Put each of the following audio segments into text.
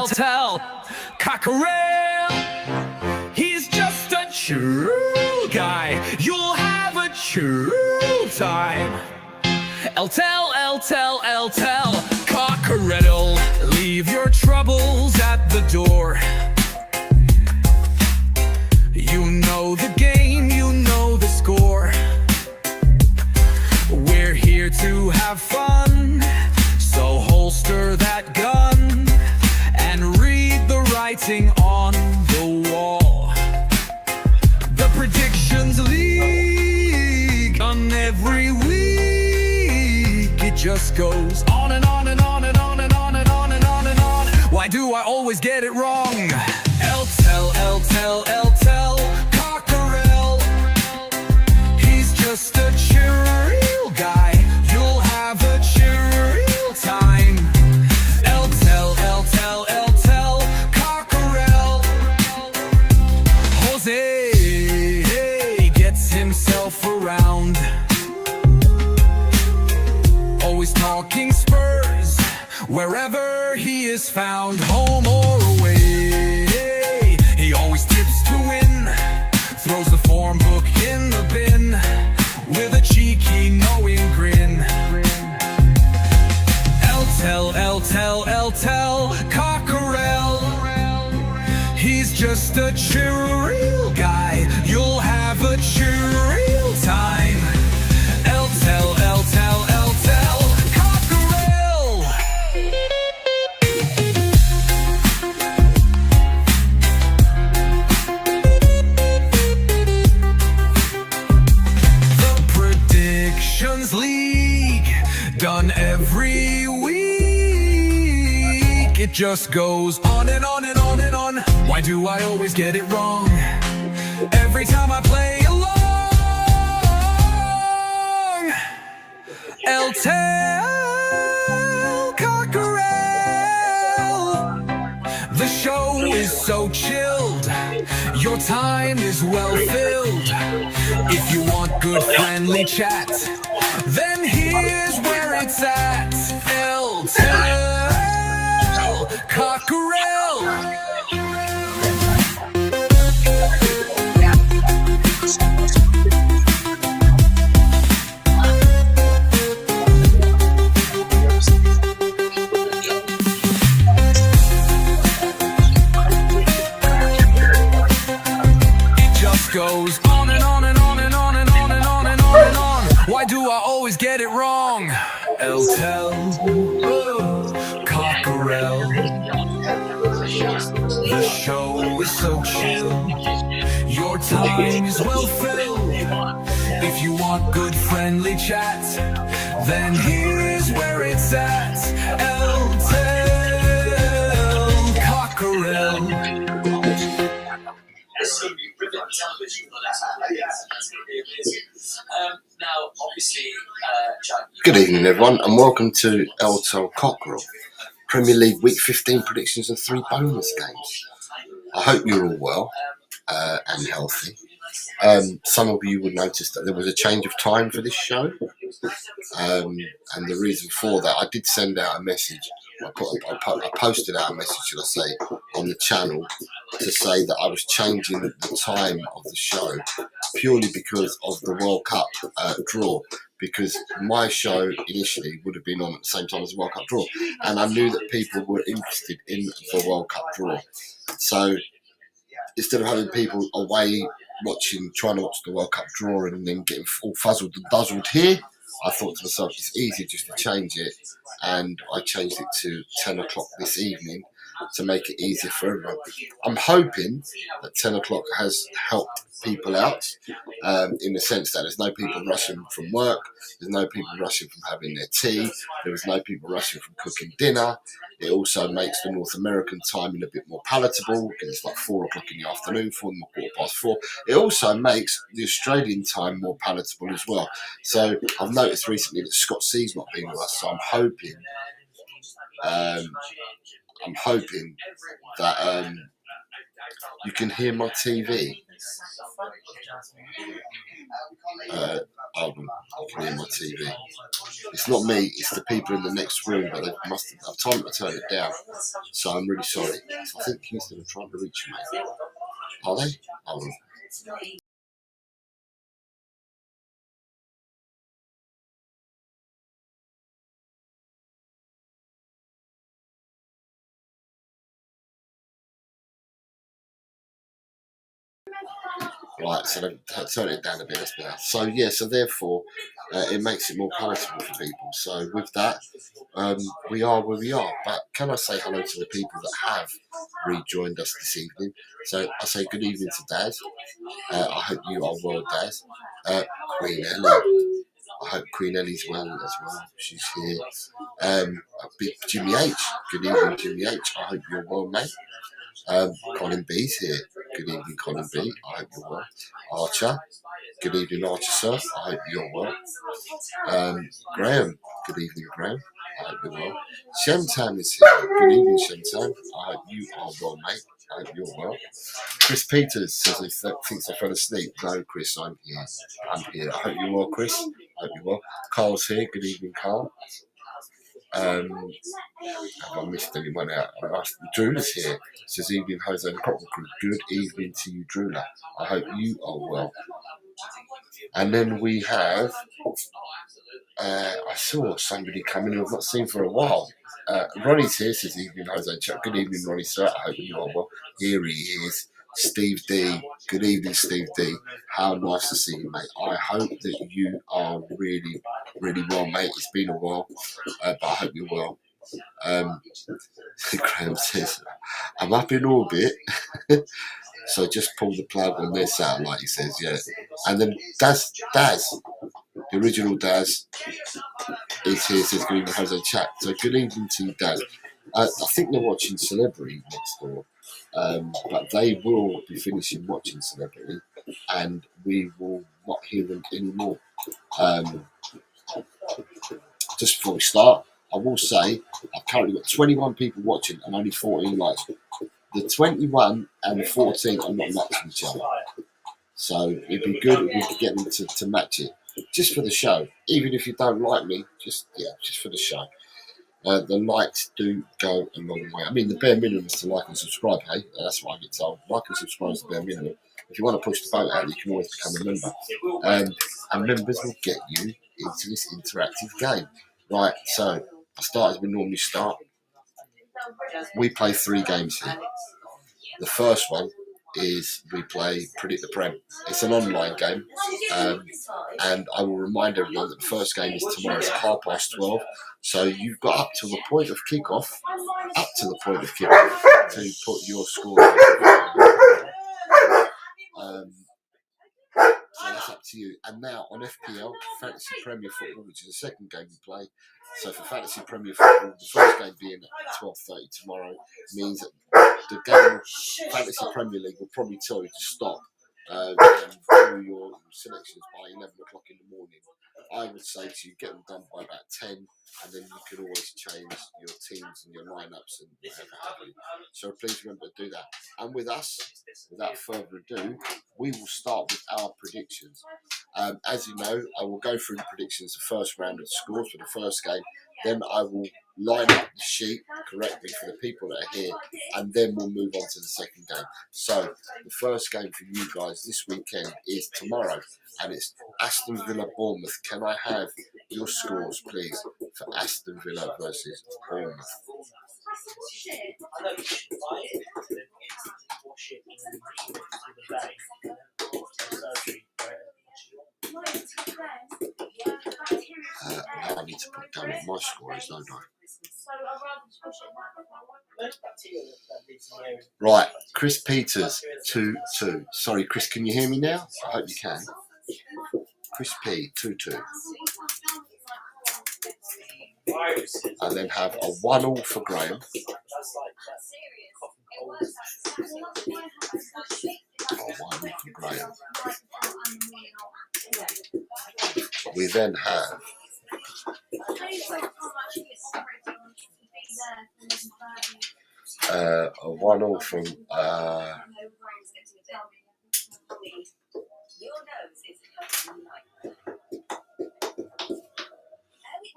tell, Cockerel. He's just a true guy. You'll have a true time. Tell, Cockerel. Leave your troubles at the door. You know the game, you know the score. We're here to have fun, so holster that gun and read the writing on the wall. The predictions leak on every week. It just goes on and on and on and on and on and on and on and on. Why do I always get it wrong? Tell, Cockerel. He's just a chill guy. You'll have a chill time. Tell, Cockerel. Jose gets himself around, always talking Spurs wherever he is found, home or away. He always tips to win, throws the form book in the bin with a cheeky knowing grin. Tell, Cockerel. He's just a chill guy. You'll have a chill time. Tell, Cockerel. The predictions league, done every week. It just goes on and on and on and on. Why do I always get it wrong every time I play along? Tell, Cockerel. The show is so chilled, your time is well filled. If you want good friendly chat, then here's where it's at. Tell, Cockerel. Goes on and on and on and on and on and on and on and on. Why do I always get it wrong? Tell, Cockerel. The show is so chill, your time is well filled. If you want good friendly chat, then here's where it's at. Tell, Cockerel. There's so many brilliant television for that. That's going to be amazing. Now, obviously, Jack. Good evening, everyone, and welcome to Tell, Cockerel, Premier League Week 15 predictions and 3 bonus games. I hope you're all well and healthy. Some of you would notice that there was a change of time for this show, and the reason for that, I did send out a message. I posted out a message, should I say, on the channel to say that I was changing the time of the show purely because of the World Cup draw, because my show initially would have been on at the same time as the World Cup draw, and I knew that people were interested in the World Cup draw. So instead of having people away trying to watch the World Cup draw and then getting all fuzzled and buzzled here, I thought to myself, it's easier just to change it, and I changed it to 10 o'clock this evening to make it easier for everyone. I'm hoping that 10 o'clock has helped people out in the sense that there's no people rushing from work, there's no people rushing from having their tea, there was no people rushing from cooking dinner. It also makes the North American timing a bit more palatable because it's like 4 o'clock in the afternoon, 4:15. It also makes the Australian time more palatable as well. So I've noticed recently that Scott C's not being with us, so I'm hoping that you can hear my TV. Hold on, I can hear my TV. It's not me, it's the people in the next room, but they must have time to turn it down. So I'm really sorry. I think Kingston are trying to reach me. Are they? Hold on. Right, so they've turned it down a bit, that's better. So yeah, so therefore it makes it more palatable for people. So with that, we are where we are. But can I say hello to the people that have rejoined us this evening? So I say good evening to Daz. I hope you are well, Daz. Queen Ellie. I hope Queen Ellie's well as well. She's here. Big Jimmy H. Good evening, Jimmy H. I hope you're well, mate. Colin B's here. Good evening, Colin B. I hope you're well. Archer. Good evening, Archer Sir. I hope you're well. Graham. Good evening, Graham. I hope you're well. Shemtan is here. Good evening, Shemtan. I hope you are well, mate. I hope you're well. Chris Peters says he thinks I fell asleep. No, Chris, I'm here. I'm here. I hope you're well, Chris. I hope you're well. Carl's here. Good evening, Carl. Have I missed anyone out? Drula's here. Says evening, Jose and Cockrell Crew. Good evening to you, Drula. I hope you are well. And then we have, I saw somebody come in who I've not seen for a while. Ronnie's here, says evening, Jose. Good evening, Ronnie, sir. I hope you are well. Here he is, Steve D. Good evening, Steve D. How nice to see you, mate. I hope that you are really, really well, mate. It's been a while, but I hope you're well. Graham says, I'm up in orbit, so just pull the plug on their satellite, he says, yeah. And then Daz, the original Daz, is here, says good evening, Jose chat. So good evening to you, Daz. I think they're watching Celebrity next door, but they will be finishing watching Celebrity, and we will not hear them anymore. Just before we start, I will say I've currently got 21 people watching and only 14 likes. The 21 and the 14 are not matching each other. So it'd be good if we could get them to match it. Just for the show. Even if you don't like me, just for the show. The likes do go a long way. I mean, the bare minimum is to like and subscribe, hey? That's what I get told. Like and subscribe is the bare minimum. If you want to push the boat out, you can always become a member. And members will get you into this interactive game. Right, so I start as we normally start. We play 3 games here. The first one is we play Predict the Prem. It's an online game, and I will remind everyone that the first game is tomorrow at 12:30. So you've got up to the point of kickoff, to put your score. So that's up to you. And now on FPL, Fantasy Premier Football, which is the second game we play. So for Fantasy Premier Football, the first game being at 12:30 tomorrow means that the game of Fantasy Premier League will probably tell you to stop and do your selections by 11 o'clock in the morning. I would say to you, get them done by about 10, and then you can always change your teams and your lineups and whatever have you. So please remember to do that. And with us, without further ado, we will start with our predictions. As you know, I will go through the predictions, the first round of the scores for the first game. Then I will line up the sheet correctly for the people that are here, and then we'll move on to the second game. So the first game for you guys this weekend is tomorrow, and it's Aston Villa Bournemouth. Can I have your scores, please, for Aston Villa versus Bournemouth? Now I need to put down what my score is, don't I? Right, Chris Peters, 2-2. Sorry, Chris, can you hear me now? I hope you can. Chris P, 2-2. And then have a 1-1 for Graham. We then have a 1-1 from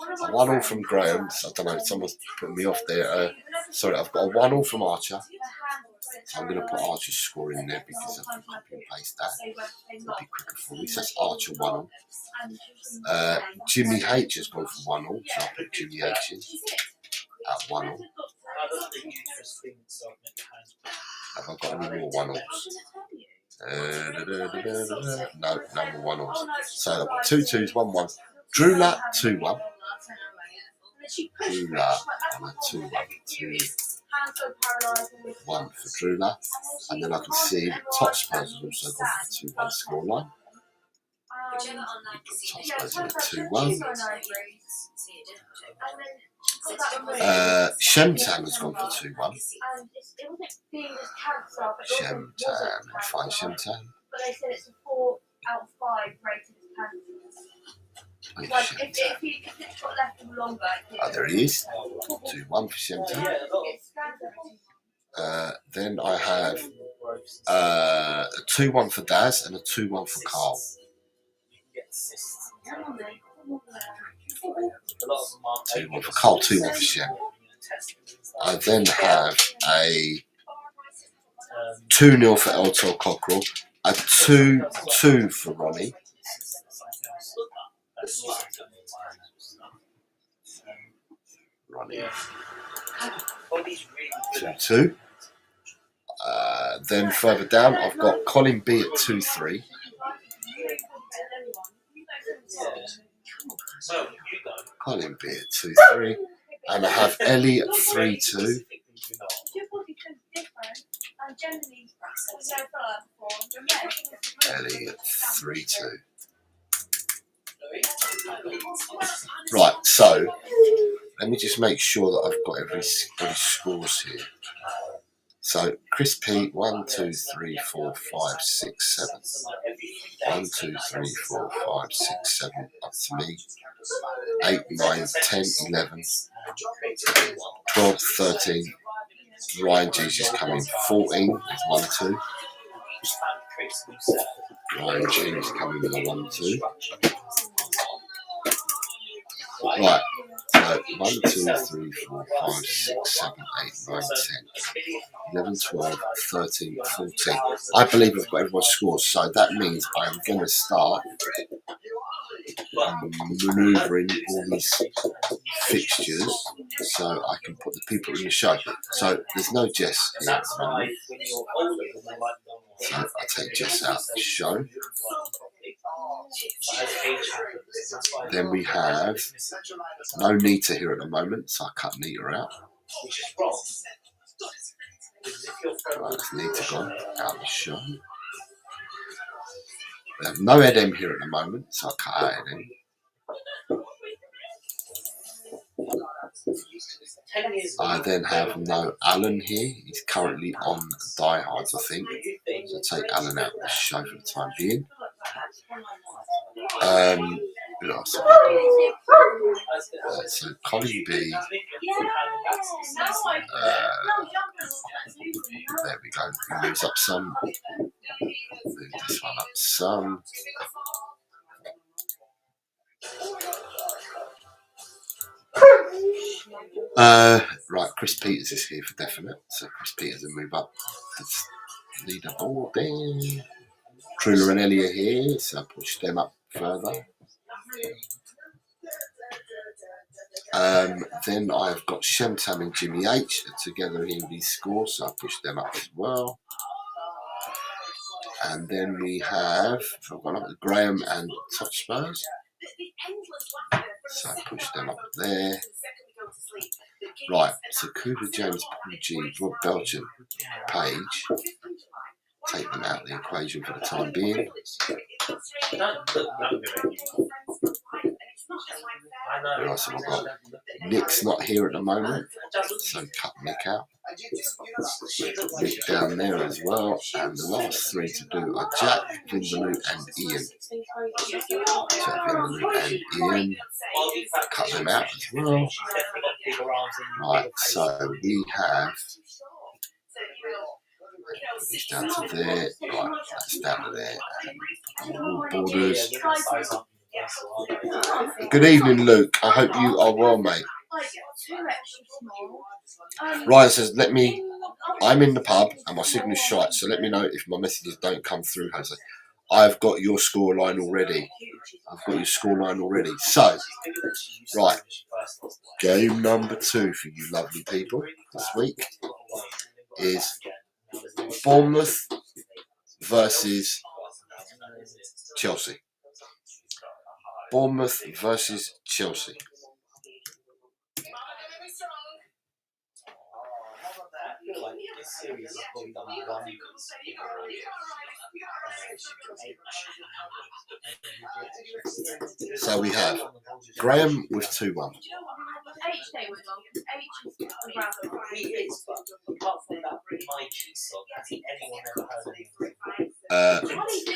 A 1-1 from Graham. So I don't know, someone's putting me off there. Sorry, I've got a 1-1 from Archer. So I'm going to put Archer's score in there because I can copy and paste that. It'll be quicker for me. So that's Archer 1-1. Jimmy H has gone for 1-1, so I'll put Jimmy H in at 1-1. Have I got any more 1-1s? No, no more 1-1s. So I've got 2-2s, 1-1. Drula 2-1. Drula on a 2-1. 2-1 for Drula. And then I can see Top Spurs has also got a 2-1 scoreline. Top Spurs in a 2-1. Shemtan has gone for 2-1. Shemtan, fine Shemtan. Oh, there he is. 2-1 for Shemtan. Then I have a 2-1 for Daz and a 2-1 for Carl. 2-1 for Carl, 2-1 for Shem. I then have a 2-0 for Eltor Cockerell, a 2-2 for Ronnie. Ronnie. 2-2. Then further down, I've got Colin B at 2-3. Colin B at 2-3. And I have Ellie at 3-2. Ellie at 3-2. Right, so let me just make sure that I've got every scores here. So Chris P, 1, 2, 3, 4, 5, 6, 7. 1, 2, 3, 4, 5, 6, 7. Up to me. 8, 9, 10, 11, 12, 13. Ryan G's just coming. 14 with 1, 2. Ryan G's coming with a 1, 2. Right. So 1, 2, 3, 4, 5, 6, 7, 8, 9, 10, 11, 12, 13, 14. I believe I've got everyone's scores, so that means I'm going to start manoeuvring all these fixtures so I can put the people in the show. So there's no Jess here at the moment. So I take Jess out of the show. Then we have no Nita here at the moment, so I cut Nita out. Right, that's Nita gone out of the show. We have no Edem here at the moment, so I cut out Edem. I then have no Alan here. He's currently on Die Hards, I think. So take Alan out of the show for the time being. Who else? So Colin B. There we go. He moves up some. Move this one up some. Right, Chris Peters is here for definite. So Chris Peters will move up the leaderboard there. Trula and Ellie are here, so I push them up further. Then I've got Shemtam and Jimmy H together here with these scores, so I push them up as well. And then we have Graham and Top Spurs, so I push them up there. Right, so Cooper, James, Paul G, Rob Belgian, Page. Take them out of the equation for the time being. Who else have I got? Nick's not here at the moment, so cut Nick out. Nick down there as well, and the last three to do are Jack, Vindaloo and Ian. Jack, Vindaloo and Ian. Cut them out as well. Right, so we have It's down to there. Right, that's down to there. And all borders. Good evening, Luke. I hope you are well, mate. Ryan says, I'm in the pub and my signal's shite, so let me know if my messages don't come through, Jose. I've got your scoreline already. So, right, game number 2 for you lovely people this week is Bournemouth versus Chelsea. Bournemouth versus Chelsea. So we have Graham with 2-1.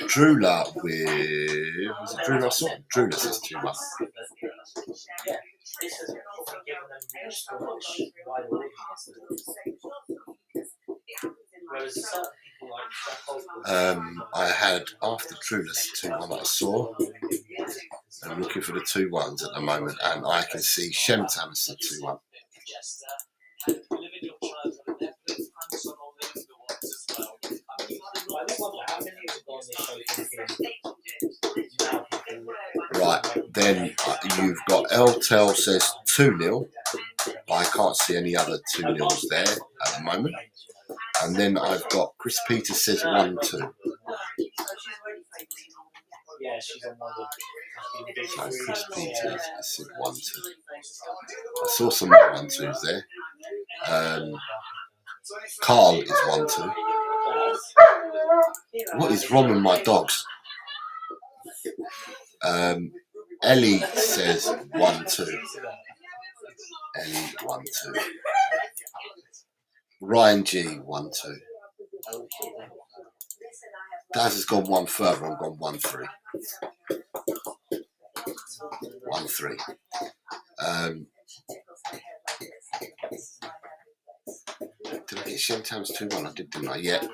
Drula with... Was it Drula? Drula says 2-1. I had after Trulis 2-1 that I saw. I'm looking for the 2-1s at the moment, and I can see Shemtam has said 2-1. Right, then you've got Eltel says 2-0, but I can't see any other 2-0s there at the moment. And then I've got Chris Peters says 1-2. So Chris Peters has said 1-2. I saw some more 1-2s there. Carl is 1-2. What is wrong with my dogs? Ellie says 1-2. Ellie 1-2. Ryan G 1-2. Daz has gone one further and gone 1-3. 1-3. Did I get Shemtam's 2-1? I did, didn't I? Yeah.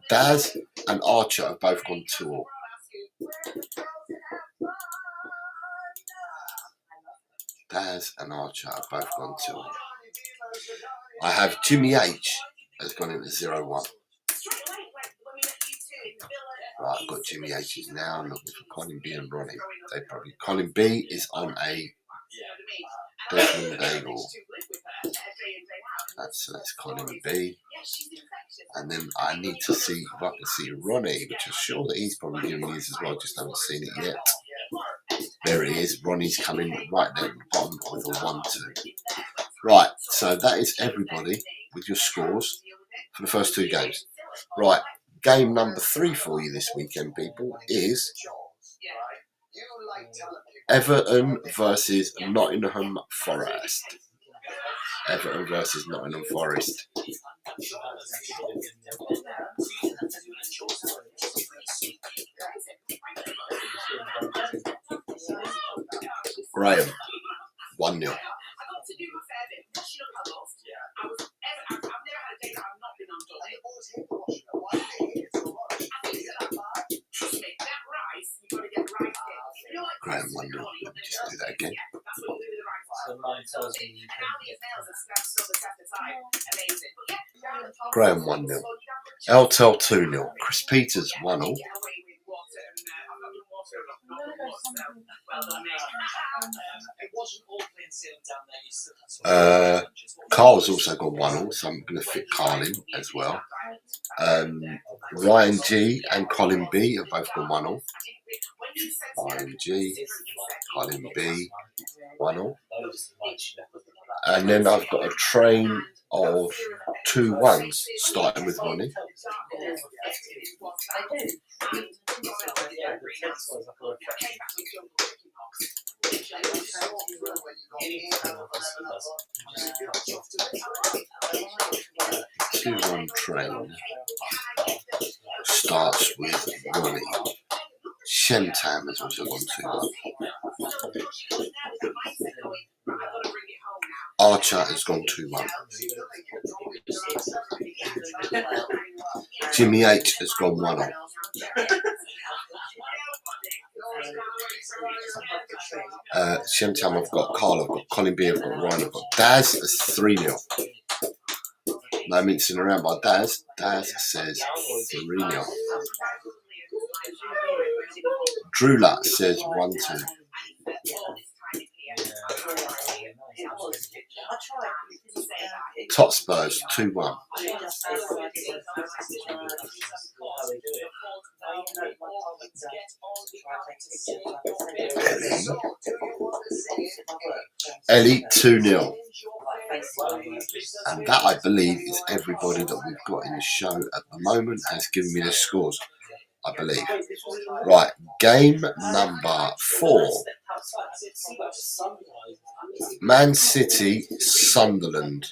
Daz and Archer have both gone 2-all. Daz and Archer have both gone 2-all. I have Jimmy H has gone into 0-1. Right, I've got Jimmy H's now. I'm looking for Colin B and Ronnie. Colin B is on a Desmond Daigle. That's Colin B. And then I need to see if I can see Ronnie, which I'm sure that he's probably giving me as well. Just haven't seen it yet. There he is. Ronnie's coming right there at the bottom with a 1-2. Right, so that is everybody with your scores for the first 2 games. Right, game number 3 for you this weekend, people, is Everton versus Nottingham Forest. Everton versus Nottingham Forest. Graham, 1-0. Graham 1-0. Let me just do that again. Graham 1-0. Eltel 2-0. Chris Peters 1-0. Carl's also got 1-0, so I'm going to fit Carl in as well. Ryan G and Colin B have both got 1-0. Ryan G, Colin B, 1-0. And then I've got a train of 2-1s, starting with Ronnie. Two-1 train starts with Ronnie. Shentam has also gone 2-1. Archer has gone 2-1. Jimmy H has gone 1-0. Shemtam, I've got Carl, I've got Colin B, I've got Ryan, I've got Daz as 3-0. No mincing around by Daz. Daz says 3-0. Drula says 1-2. Top Spurs 2-1. Ellie 2-0. And that, I believe, is everybody that we've got in the show at the moment has given me the scores, I believe. Right, game number 4. Man City, Sunderland.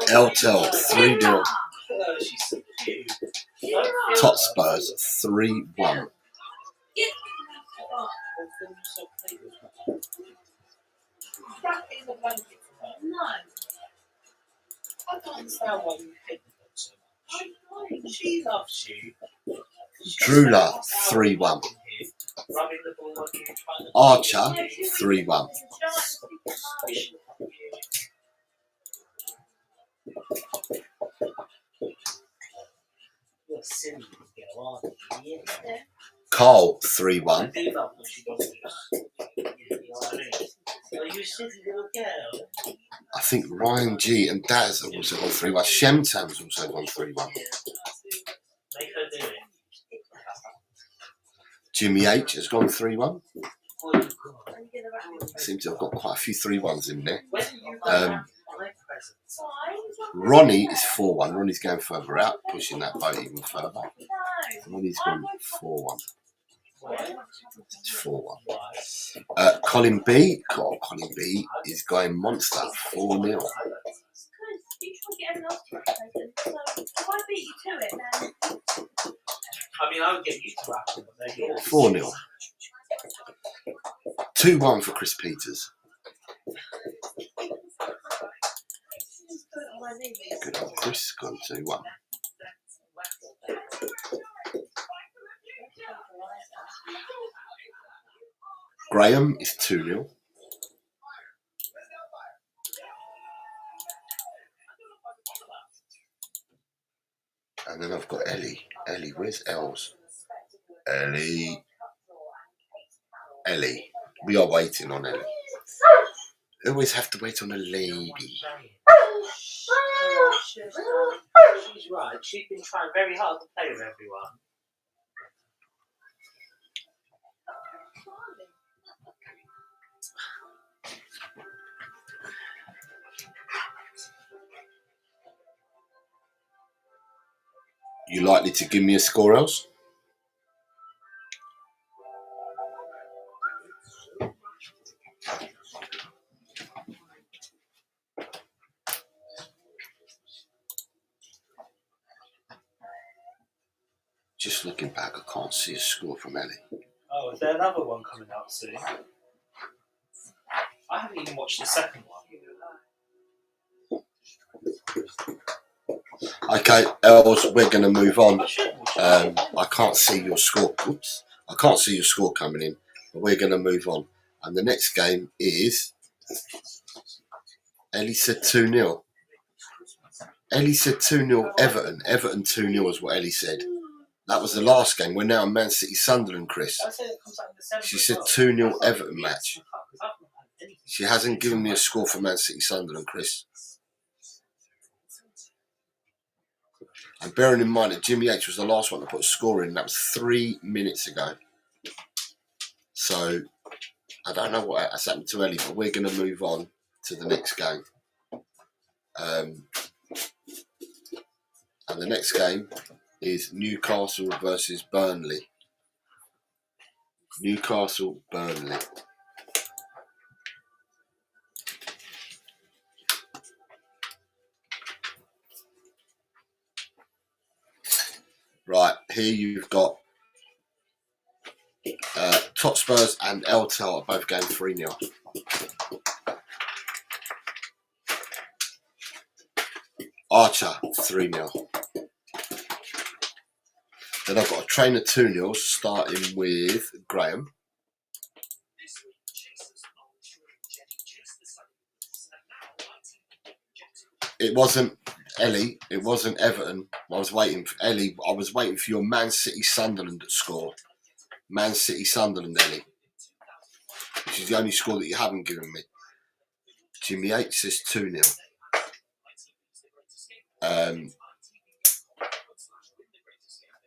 Eltel 3-0. Top Spurs 3-1. I don't understand why you hate her so much. She loves you. Drula 3-1. Archer 3-1. Carl 3-1. I think Ryan G and Daz have also gone 3-1. Shemtam's also gone 3-1. Jimmy H has gone 3-1. Seems to have got quite a few 3-1s in there. Ronnie is 4-1. Ronnie's going further out, pushing that boat even further. Ronnie's gone 4-1. It's 4-1. Colin B. Colin B is going monster 4-0. I mean, I would get used to rapping, but they're yours. 4-0. 2-1 for Chris Peters. Good old Chris gone 2-1. Graham is 2-0. And then I've got Ellie. Ellie, where's Els? Ellie. We are waiting on Ellie. Always have to wait on a lady. She's right. She's been trying very hard to play with everyone. You likely to give me a score, Els? Just looking back, I can't see a score from Ellie. Oh, is there another one coming out soon? I haven't even watched the second one. Okay, Els, we're going to move on. I can't see your score. Oops. I can't see your score coming in, but we're going to move on. And the next game is... Ellie said 2-0. Ellie said 2-0 Everton. Everton 2-0 is what Ellie said. That was the last game. We're now on Man City Sunderland, Chris. She said 2-0 Everton match. She hasn't given me a score for Man City Sunderland, Chris. And bearing in mind that Jimmy H was the last one to put a score in, that was 3 minutes ago. So, I don't know what has happened to Ellie, but we're going to move on to the next game. And the next game is Newcastle versus Burnley. Newcastle, Burnley. Right, here you've got Top Spurs and Eltel are both going 3-0. Archer 3-0. Then I've got a train of 2-0 starting with Graham. It wasn't Ellie, it wasn't Everton. I was waiting for Ellie. I was waiting for your Man City Sunderland to score. Man City Sunderland, Ellie. Which is the only score that you haven't given me. Jimmy H says 2-0.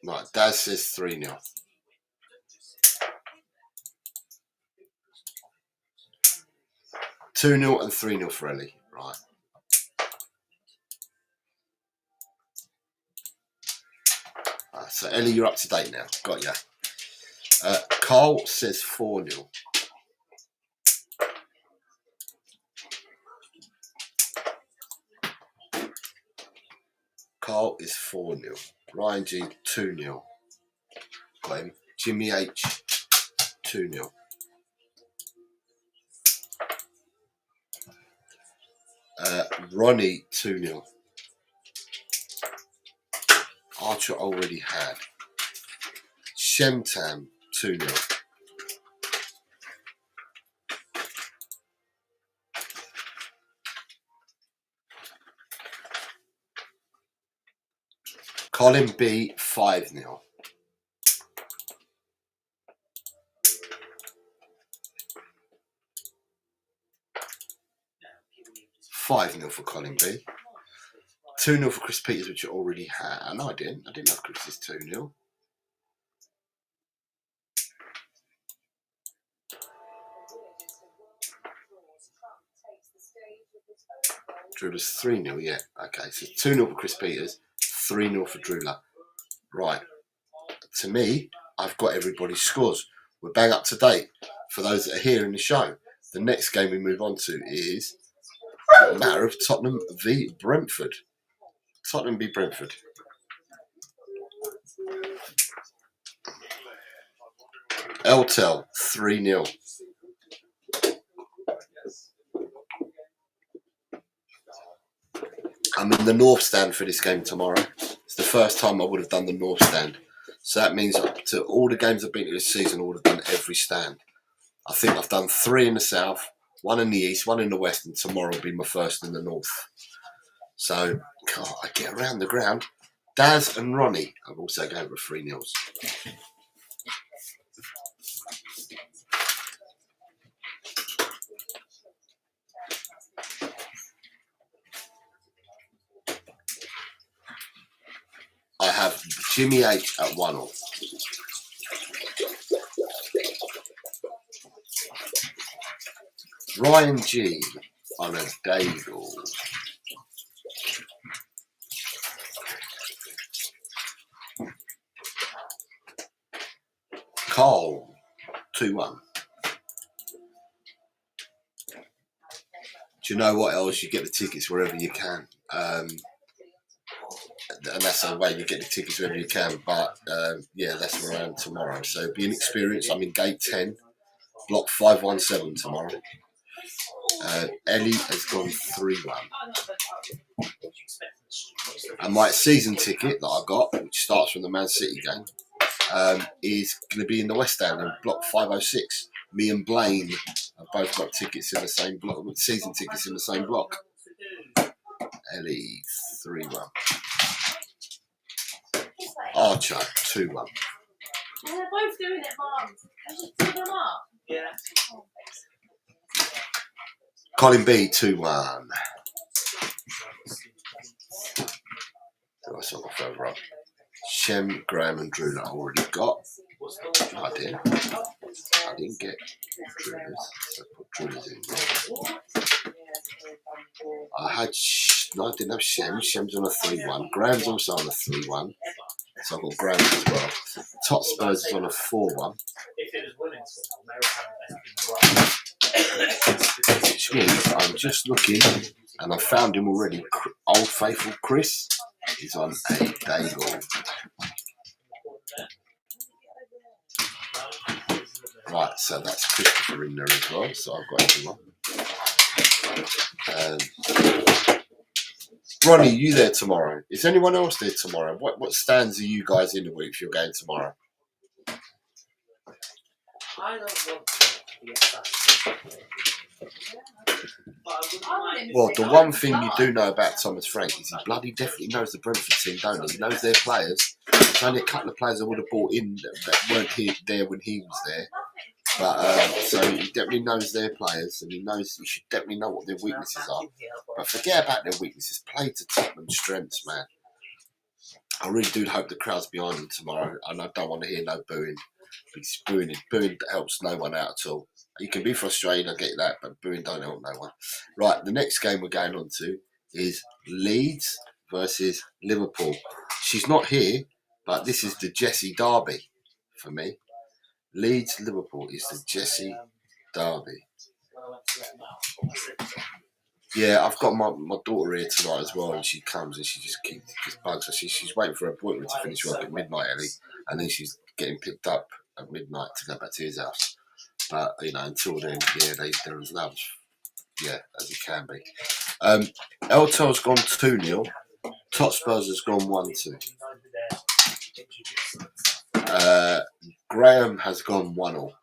Right, Daz says 3-0. (2-0) and 3-0 for Ellie. Right. So Ellie, you're up to date now. Got ya. Carl says 4-0. Carl is 4-0. Ryan G 2-0. Got him. Jimmy H 2-0. Ronnie 2-0. Archer already had. Shemtam 2-0. Colin B 5-0. (5-0) for Colin B. 2-0 for Chris Peters, which you already had. No, I didn't. I didn't have Chris's 2-0. Drewler's 3-0, yeah. Okay, so 2-0 for Chris Peters, 3-0 for Drewler. Right. To me, I've got everybody's scores. We're bang up to date. For those that are here in the show, the next game we move on to is a matter of Tottenham v Brentford. Tottenham v Brentford. Eltel 3-0. I'm in the North Stand for this game tomorrow. It's the first time I would have done the North Stand. So that means to all the games I've been to this season, I would have done every stand. I think I've done 3 in the South, 1 in the East, 1 in the West, and tomorrow will be my first in the North. So, God, I get around the ground. Daz and Ronnie are also going for 3-0. I have Jimmy H at 1-0. Ryan G on a Daigle. Carl 2-1. Do you know what else? You get the tickets wherever you can. And that's the way you get the tickets wherever you can. But yeah, that's around tomorrow. So be an experience. I'm in gate 10, block 517 tomorrow. Ellie has gone 3-1. And my season ticket that I got, which starts from the Man City game, is going to be in the West End in block 506. Me and Blaine have both got tickets in the same block, with season tickets in the same block. Ellie 3-1. Archer 2-1. They're both doing it, Mum. I just pick them up. Yeah. Colin B 2-1. That's not further up. Shem, Graham, and Drew I already got. I didn't get Drew's. So put Drew's in there. I had no, I didn't have Shem. Shem's on a 3-1. Graham's also on a 3-1. So I've got Graham as well. Top Spurs is on a 4-1. Which means I'm just looking, and I found him already. Old Faithful Chris is on a Daigle. Right, so that's Christopher in there as well, so I've got everyone. Ronnie, you there tomorrow? Is anyone else there tomorrow? What stands are you guys in the week if you're going tomorrow? I don't want to be assassin. Well, the one thing you do know about Thomas Frank is he bloody definitely knows the Brentford team, don't he? He knows their players. There's only a couple of players I would have brought in that weren't there when he was there. But so he definitely knows their players, and he should definitely know what their weaknesses are. But forget about their weaknesses. Play to Tottenham's strengths, man. I really do hope the crowd's behind them tomorrow, and I don't want to hear no booing. Because booing helps no one out at all. You can be frustrated, I get that, but booing don't help no one. Right, the next game we're going on to is Leeds versus Liverpool. She's not here, but this is the Jessie Derby for me. Leeds Liverpool is the Jessie Derby. Yeah, I've got my daughter here tonight as well, and she comes and she just bugs us. She's waiting for her appointment to finish work at midnight, Ellie, and then she's getting picked up at midnight to go back to his house. But until then, yeah, they're as loud, as it can be. Elto's gone 2-0. Totspurs has gone 1-2. Graham has gone 1-0.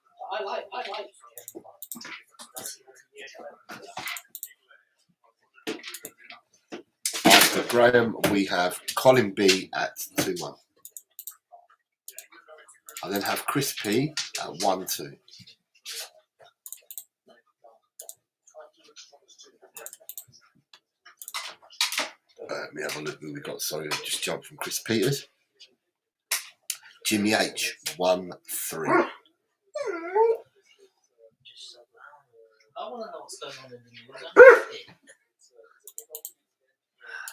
After Graham, we have Colin B at 2-1. I then have Chris P at 1-2. Let me have a look who we got. Sorry, I just jumped from Chris Peters. Jimmy H, 1-3. I want to know what's going on in the news.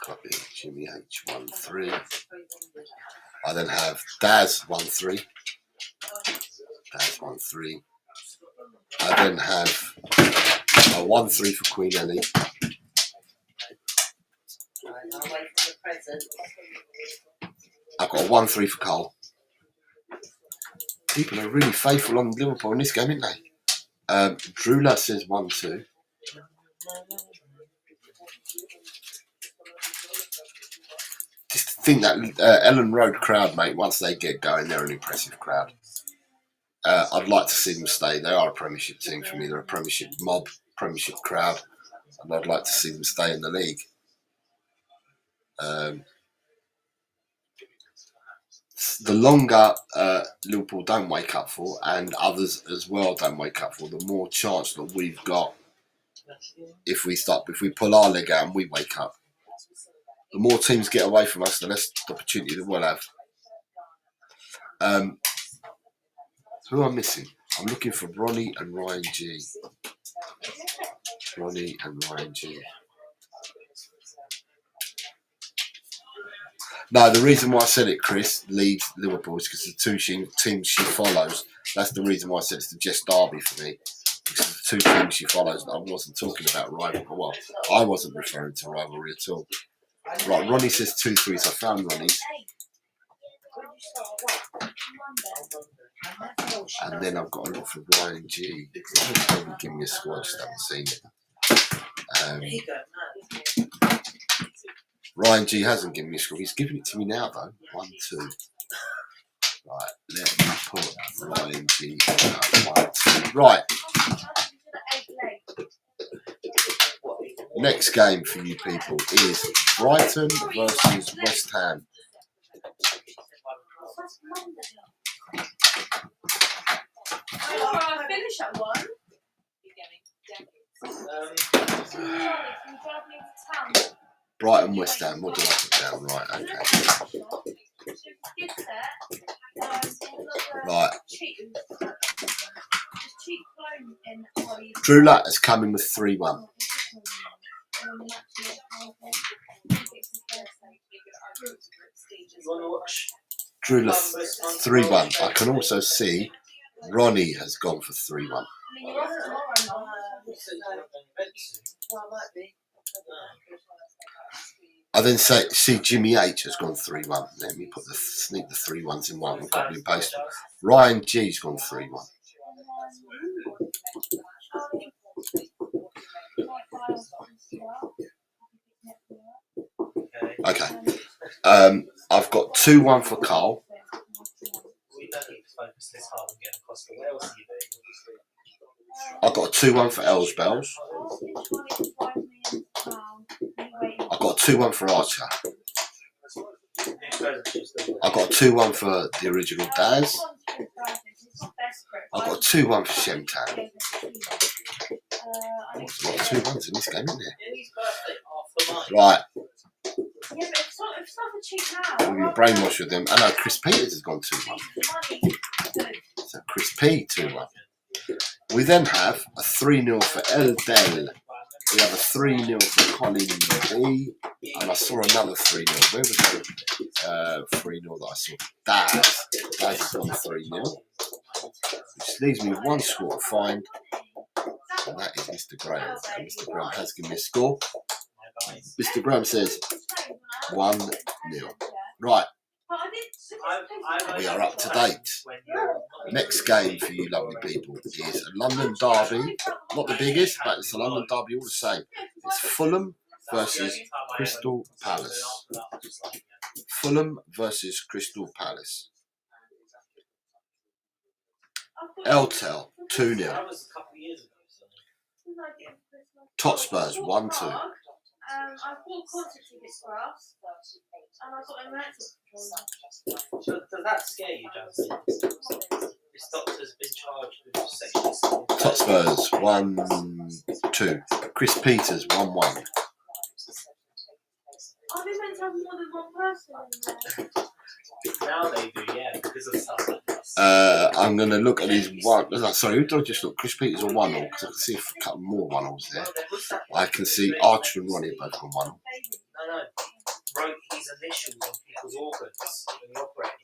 Copy, Jimmy H, 1-3. I then have Daz, 1-3. Daz, 1-3. I then have a 1-3 for Queen Ellie. I've got a 1-3 for Cole. People are really faithful on Liverpool in this game, aren't they? Drula says 1-2. Just think that Ellen Road crowd, mate, once they get going, they're an impressive crowd. I'd like to see them stay. They are a Premiership team for me. They're a Premiership mob, Premiership crowd, and I'd like to see them stay in the league. The longer Liverpool don't wake up for, and others as well don't wake up for, the more chance that we've got if we pull our leg out and we wake up. The more teams get away from us, the less opportunity that we'll have. Who am I missing? I'm looking for Ronnie and Ryan G. Ronnie and Ryan G. No, the reason why I said it, Chris, Leeds, Liverpool, is because the two teams she follows, that's the reason why I said it's the Jess Derby for me. Because the two teams she follows, I wasn't talking about rivalry. Well, I wasn't referring to rivalry at all. Right, Ronnie says 2-3, so I found Ronnie's. And then I've got a look for Ryan G. He'll probably give me a score, I just haven't seen it. Ryan G hasn't given me a score. He's giving it to me now, though. 1-2. Right, let me put Ryan G on 1-2. Right. Next game for you people is Brighton versus West Ham. I finish at 1. Brighton, West Ham. What did I put down? Right, okay. Right. Drew Lutt is coming with 3-1. Drew Lutt 3-1. I can also see Ronnie has gone for 3-1. I then see Jimmy H has gone 3-1. Let me sneak the 3-1s in one and copy and paste them. Ryan G's gone 3-1. Okay. I've got 2-1 for Carl. We don't need to focus this hard on getting across the Wales TV. I've got a 2-1 for Elsbells. I've got a 2-1 for Archer. I've got a 2-1 for the original Daz. I've got a 2-1 for Shemtan. There's a lot of 2-1s in this game, isn't there? Right. We're going to brainwash with them. I know Chris Peters has gone 2-1. So Chris P 2-1. We then have a 3-0 for Eldel. We have a 3-0 for Colin B. And I saw another 3-0. Where was the 3-0 that I saw? Daz. Daz has gone 3-0. Which leaves me with one score to find. And that is Mr. Graham. And Mr. Graham has given me a score. Mr. Graham says 1-0. Right. We are up to date. Next game for you lovely people is a London derby. Not the biggest, but it's a London derby all the same. It's Fulham versus Crystal Palace. Fulham versus Crystal Palace. Eltel 2-0. Totspurs 1-2. I bought concert tickets for us, and I got a rental controller. So does that scare you, Johnson? This doctor's been charged with sexual assault. Totspurs 1-2. Chris Peters 1-1. Are they meant to have more than one person in there? Now they do, yeah, because of stuff like this. I'm going to look at these one. Sorry, who did I just look? Chris Peters or 1-0? Because I can see a couple more 1-0s there. I can see Archer and Ronnie both on 1-0. No, wrote his initials on people's organs when he operated.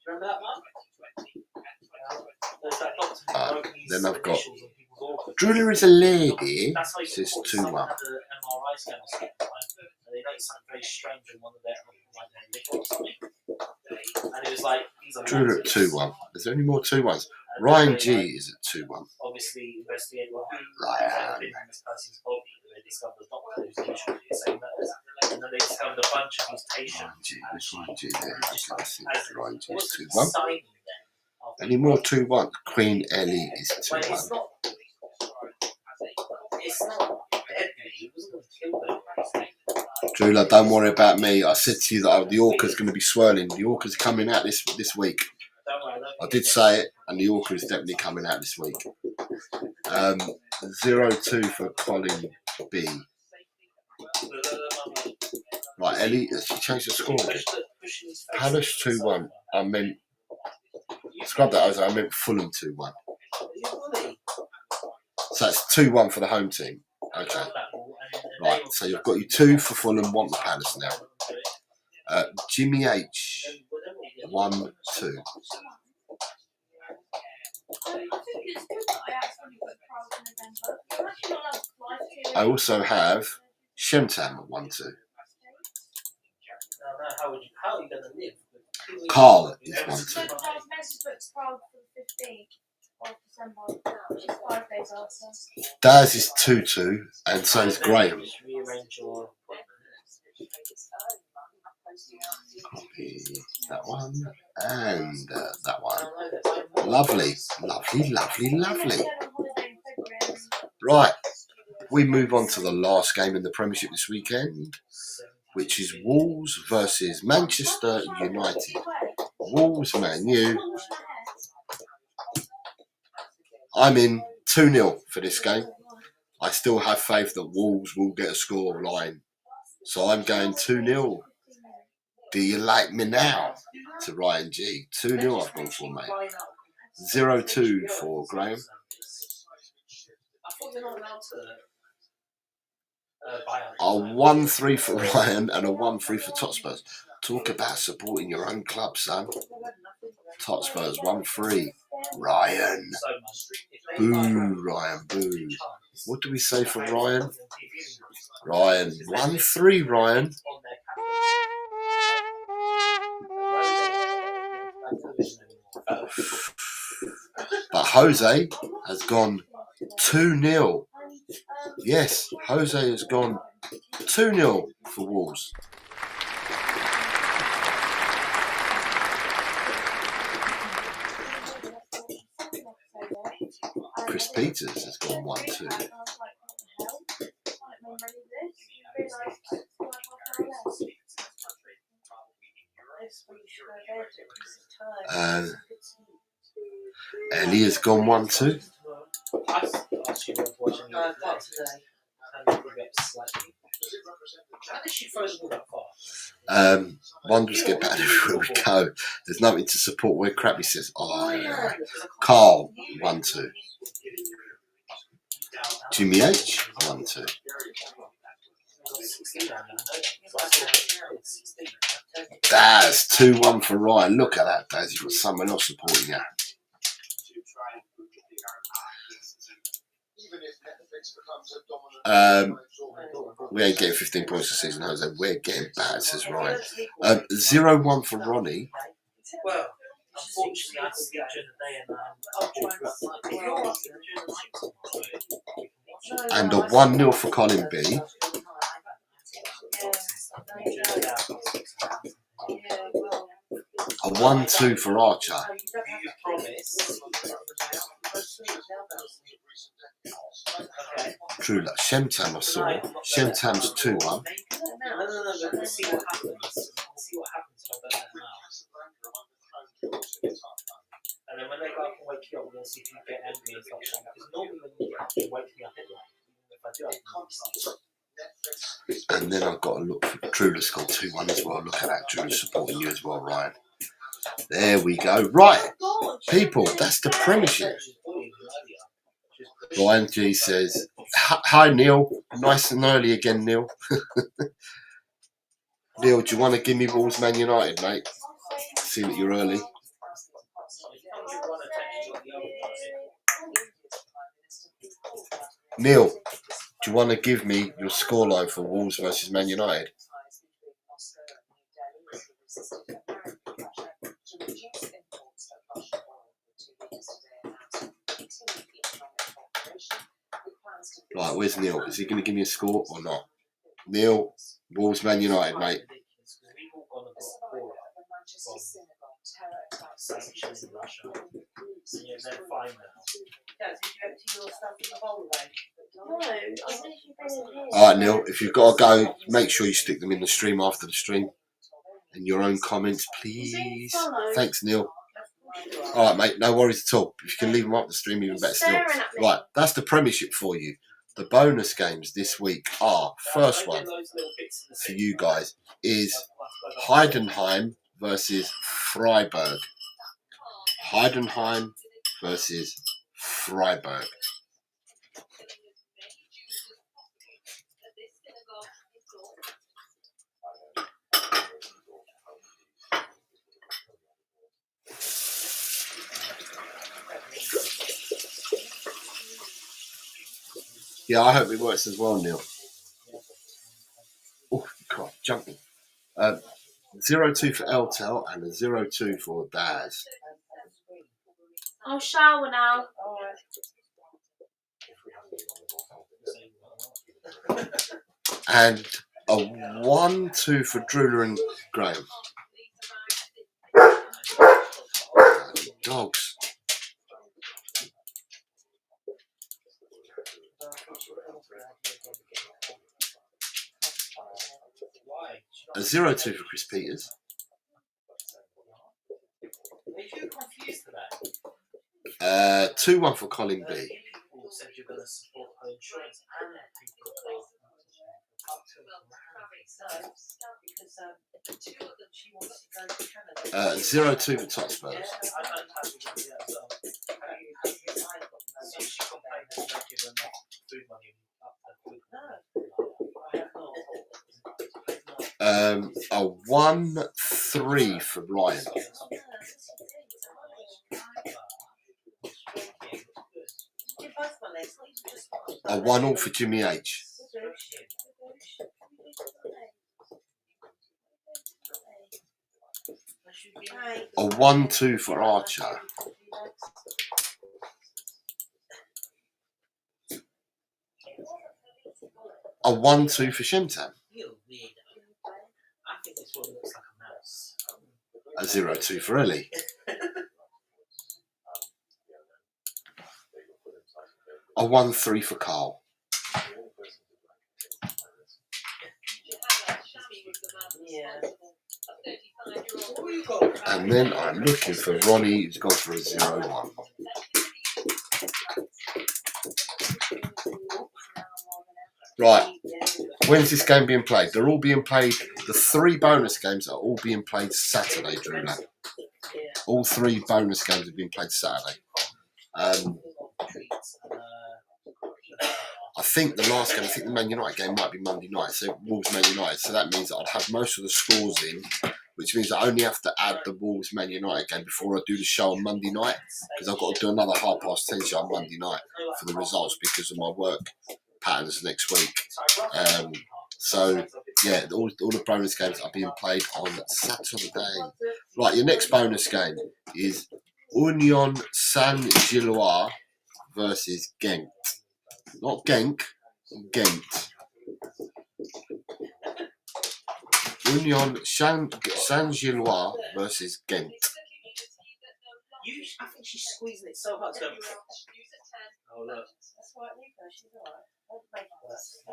Remember that one? There's that doctor who wrote his Then I've got initials on people's organs. Driller is a lady. That's why Says someone 2-1. had an MRI scan or something. They noticed something very strange in one of their liver or something. And it was like, these are Driller at 2-1. Is there any more 2-1s? Ryan G is at 2-1. obviously investigated who Ryan. had been in this person's body. They discovered the doctor who's initially saying that. And then they discovered a bunch of his patients. Ryan G there. Okay, I see. Ryan G What's is the 2-1. sign then? Any more 2-1? Queen Ellie is Well, 2-1. it's not deadly. He wasn't going to kill them. Drula, don't worry about me. I said to you that the Orca's going to be swirling. The Orca's coming out this week. Don't worry, I did say it, and the Orca is definitely coming out this week. 0-2 for Colin B. Right, Ellie, has she changed the score again? Palace 2-1. I meant, scrub that over, I meant Fulham 2-1. So that's 2-1 for the home team. Okay. Right, so you've got your 2 for Fulham, 1 for Palace now. Jimmy H, 1-2. I also have Shemtam at 1-2. How are you going to live? Carl is 1-2. Daz is 2-2, and so is Graham. Copy that one and that one. Lovely, lovely, lovely, lovely. Right, we move on to the last game in the Premiership this weekend, which is Wolves versus Manchester United. Wolves, Man U. I'm in 2-0 for this game. I still have faith that Wolves will get a score line. So I'm going 2-0. Do you like me now? To Ryan G. 2-0 I've gone for, mate. 0-2 for Graham. A 1-3 for Ryan and a 1-3 for Totspurs. Talk about supporting your own club, son. Totspurs 1-3. Ryan. Boo, Ryan, boo. What do we say for Ryan? Ryan. 1-3, Ryan. But Jose has gone 2-0. Yes, Jose has gone 2-0 for Wolves. Chris Peters has gone 1-2. I was like, what the hell? Like, made ready this. You realise it's like half an hour less. This week, should go there, do it, it's time. Ellie has gone 1-2. I asked you to watch any of that today. And you get slightly. How did she throw the ball that far? Wonders get better everywhere we go. There's nothing to support where Crappy says, oh, yeah. Carl, 1-2. Jimmy H, 1-2. Daz, 2-1 for Ryan. Look at that, Daz. You've got someone else supporting you. We ain't getting 15 points this season, Jose. We're getting bad, says Ryan. 0-1 for Ronnie. Well, unfortunately, I could get during the day And a 1-0 for Colin B. A 1-2 for Archer. True luck. Shemtam I saw. Shemtam's 2-1. No, let's see what happens. Let's see what happens if I don't let them out. And then when they go up and wake you up, we're going to see if you get angry and stuff like that. Because normally when you get up, you wake me up anyway. If I do, I can't. And then I've got to look for Drula's got 2-1 as well. Look at that. Drula's supporting you as well, Ryan. There we go. Right, people, that's the premiership. Ryan G says, hi, Neil. Nice and early again, Neil. Neil, do you want to give me Wolves Man United, mate? See that you're early. Neil, do you want to give me your scoreline for Wolves versus Man United? Right, where's Neil? Is he going to give me a score or not? Neil, Wolves Man United, mate. Alright, Neil, if you've got to go, make sure you stick them in the stream after the stream. And your own comments, please. Thanks, Neil. Alright, mate, no worries at all. If you can leave them up the stream, even better still. Right, that's the premiership for you. The bonus games this week are, first one for you guys is Heidenheim versus Freiburg. Heidenheim versus Freiburg. Yeah, I hope it works as well, Neil. Oh, God, jumping. 0-2 for Eltel and a 0-2 for Daz. I'll shower now. And a 1-2 for Drula and Graham. Dogs. A 0-2 for Chris Peters. Are you confused today? 2-1 for Colin B. People said you're going to support her insurance and people. 0-2 for Top Spurs. A 1-3 for Ryan. A 1-0 for Jimmy H. A 1-2 for Archer. A 1-2 for Shemtam. A 0-2 for Ellie. a 1-3 for Carl. And then I'm looking for Ronnie, who's gone for a 0-1. Right, when's this game being played? They're all being played, the 3 bonus games are all being played Saturday, Drew. All 3 bonus games have been played Saturday. I think the last game, I think the Man United game might be Monday night, so Wolves Man United. So that means that I'd have most of the scores in, which means I only have to add the Wolves Man United game before I do the show on Monday night, because I've got to do another 10:30 show on Monday night for the results because of my work patterns next week. So yeah, all the bonus games are being played on Saturday. Right, your next bonus game is Union Saint-Gilloise versus Genk. Not Genk, Ghent. Union Saint-Gilloise versus Ghent. I think she's squeezing it so hard. Oh, look.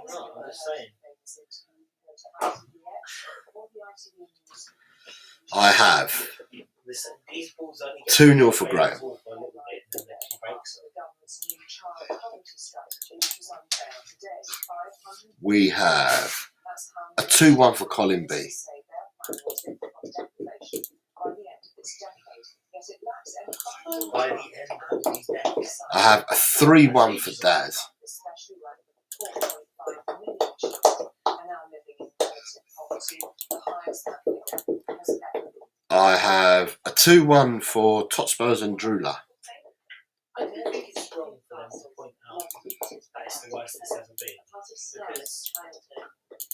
No, I'm just saying. I have 2-0 for Graham. We have a 2-1 for Colin B. I have a 3-1 for Daz. I have a 2-1 for Totspurs and Drula. I don't think it's wrong for them to point out that it's the worst it's ever been.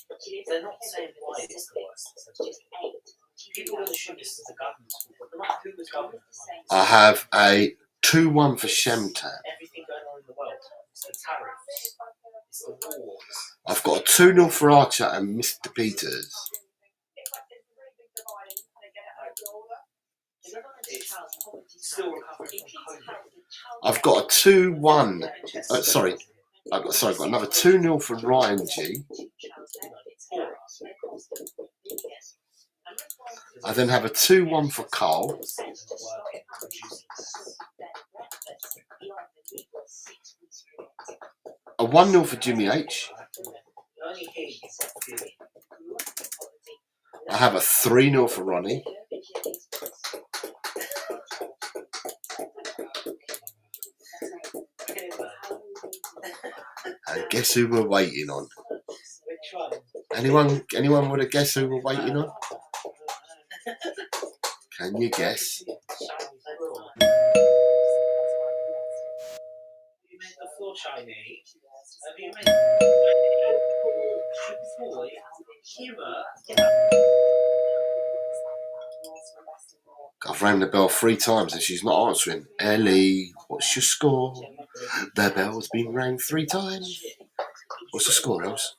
Because they're not saying why it's the worst it's ever been. People will assume this is the government's fault, but no matter who the government is. I have a 2-1 for Shemtan. Everything going on in the world. It's the tariffs. It's the wars. I've got a 2-0 for Archer and Mr. Peters. Still recovering from COVID. I've got a 2-1. I've got another 2-0 for Ryan G. I then have a 2-1 for Carl. A 1-0 for Jimmy H. I have a 3-0 for Ronnie. And guess who we're waiting on? Anyone would have guessed who we're waiting on? Can you guess? You made the floor shiny. Have you made boy, humor? I've rang the bell 3 times and she's not answering. Ellie, what's your score? The bell's been rang 3 times. What's the score, Els?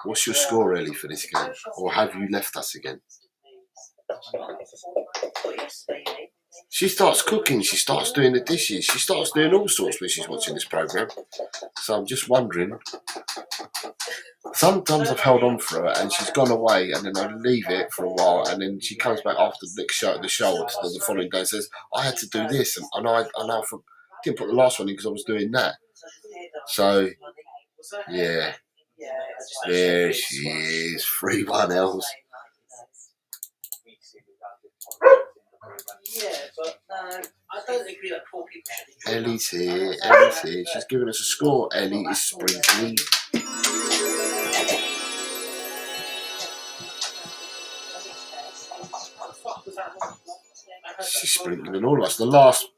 What's your score, Ellie, for this game? Or have you left us again? She starts cooking, she starts doing the dishes, she starts doing all sorts when she's watching this programme. So I'm just wondering. Sometimes I've held on for her and she's gone away and then I leave it for a while and then she comes back after the show or the following day and says, I had to do this and I didn't put the last one in because I was doing that. So, yeah. There she is, 3-1 Els. Yeah, but I don't agree that poor people should enjoy Ellie's here, Ellie's here. She's giving us a score. Ellie is sprinkling. She's sprinkling all of us. The last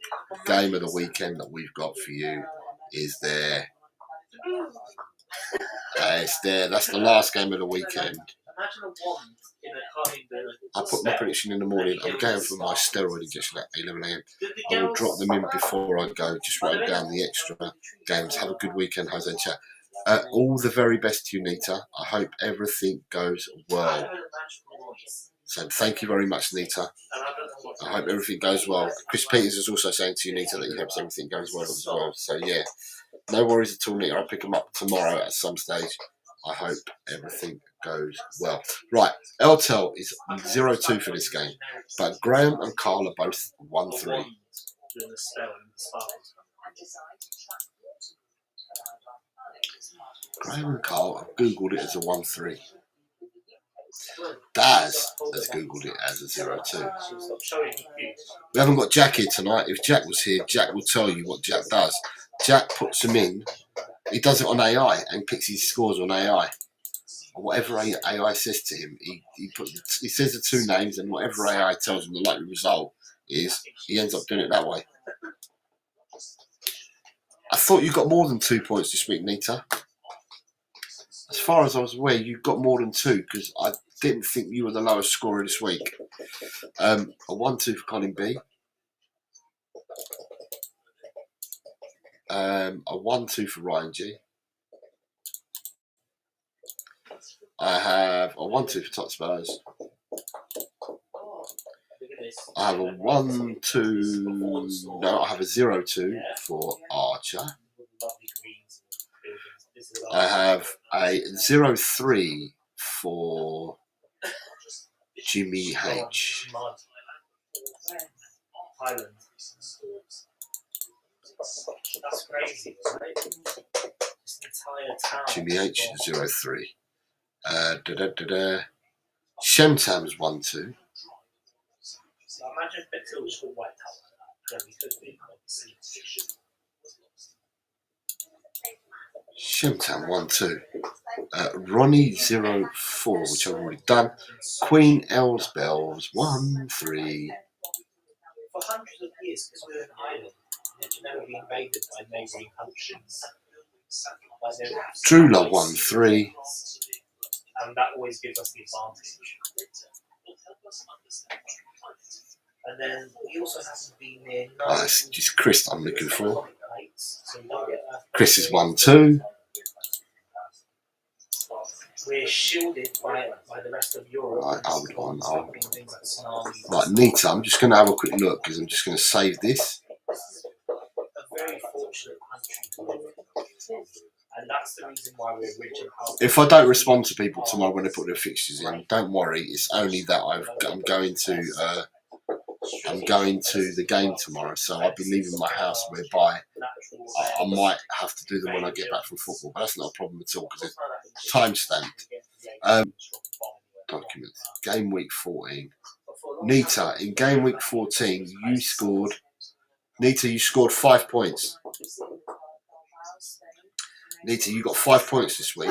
game of the weekend that we've got for you is there. It's there. That's the last game of the weekend. I put my prediction in the morning. I'm going for my steroid injection at 11 a.m. I will drop them in before I go. Just write down the extra games. Have a good weekend, Jose and chat. All the very best to you, Nita. I hope everything goes well. So thank you very much, Nita. I hope everything goes well. Chris Peters is also saying to you, Nita, that he hopes everything goes well as well. So yeah, no worries at all, Nita. I'll pick them up tomorrow at some stage. I hope everything goes well. Right, Eltel is 0-2 for this game, but Graham and Carl are both 1-3. Doing the spell and the sparkles. Graham and Carl have googled it as a 1-3. Daz has googled it as a 0-2. Stop showing you. We haven't got Jack here tonight. If Jack was here, Jack will tell you what Jack does. Jack puts them in. He does it on AI and picks his scores on AI. Or whatever AI says to him, he says the two names, and whatever AI tells him the likely result is, he ends up doing it that way. I thought you got more than 2 points this week, Nita. As far as I was aware, you got more than 2 because I didn't think you were the lowest scorer this week. A 1-2 for Colin B. A 1-2 for Ryan G. I have a 1-2 for Tot Spurs. I have a 1-2. No, I have a 0-2 for Archer. I have a 0-3 for Jimmy H. That's crazy, right? This entire town. Jimmy H 0-3. Shemtam's 1-2. So imagine if Betil just got wiped out like that. Then we could be Shemtam 1-2. Ronnie 0-4, which I've already done. Queen Elsbells 1-3. For hundreds of years, because we're an island, it's never been invaded by neighbouring countries. Drula 1-3. And that always gives us the advantage. And then we also have to be near. It's just Chris I'm looking for. So we don't get Chris is 1-2. We're shielded by the rest of Europe. Right, hold on. Things like tsunamis. Right, Nita, I'm just going to have a quick look because I'm just going to save this. This is a very fortunate country to live in. And that's the reason why we're rich and powerful. If I don't respond to people tomorrow when they put their fixtures in, don't worry. It's only that I'm going to the game tomorrow, so I'll be leaving my house whereby I might have to do them when I get back from football. But that's not a problem at all because it's time stamped. Documents. Game week 14. Nita, in game week 14, you scored 5 points. Nita, you got 5 points this week.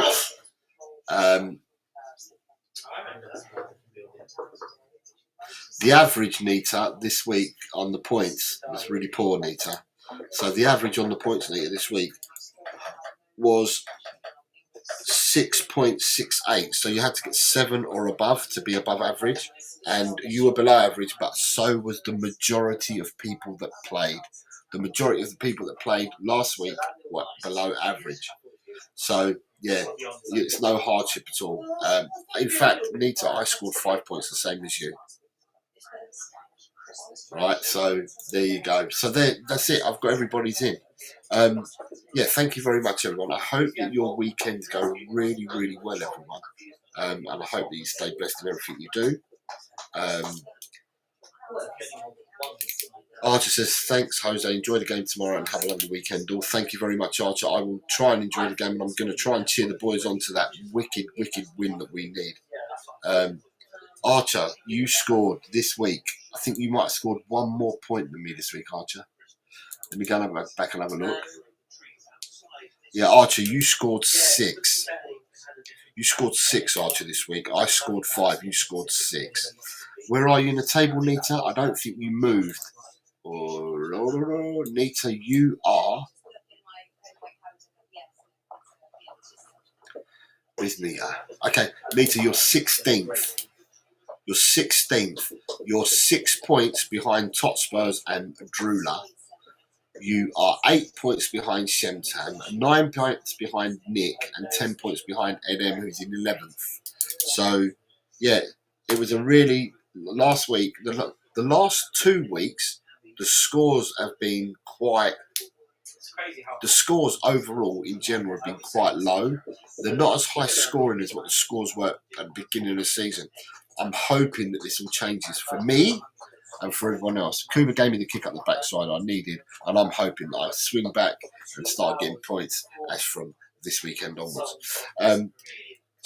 The average, Nita, this week on the points was really poor, Nita. So the average on the points, Nita, this week was 6.68. So you had to get 7 or above to be above average. And you were below average, but so was the majority of people that played. The majority of the people that played last week were below average. So, yeah, it's no hardship at all. In fact, Nita, I scored 5 points the same as you. Right, so there you go. So that's it. I've got everybody's in. Yeah, thank you very much, everyone. I hope that your weekends go really, really well, everyone. And I hope that you stay blessed in everything you do. Archer says, thanks, Jose. Enjoy the game tomorrow and have a lovely weekend. All. Thank you very much, Archer. I will try and enjoy the game, and I'm going to try and cheer the boys on to that wicked, wicked win that we need. Archer, you scored this week. I think you might have scored 1 more point than me this week, Archer. Let me go back and have a look. Yeah, Archer, you scored 6. You scored 6, Archer, this week. I scored 5. You scored 6. Where are you in the table, Nita? I don't think you moved. Nita, you are. Where's Nita? Okay, Nita, you're 16th. You're 16th. You're 6 points behind Tot Spurs and Drula. You are 8 points behind Shemtan, 9 points behind Nick, and 10 points behind Edem, who's in 11th. So, yeah, it was a really last week. The last 2 weeks, the scores have been quite crazy how the scores overall in general have been quite low. They're not as high scoring as what the scores were at the beginning of the season. I'm hoping that this all changes for me and for everyone else. Kuma gave me the kick up the backside I needed, and I'm hoping that I swing back and start getting points as from this weekend onwards.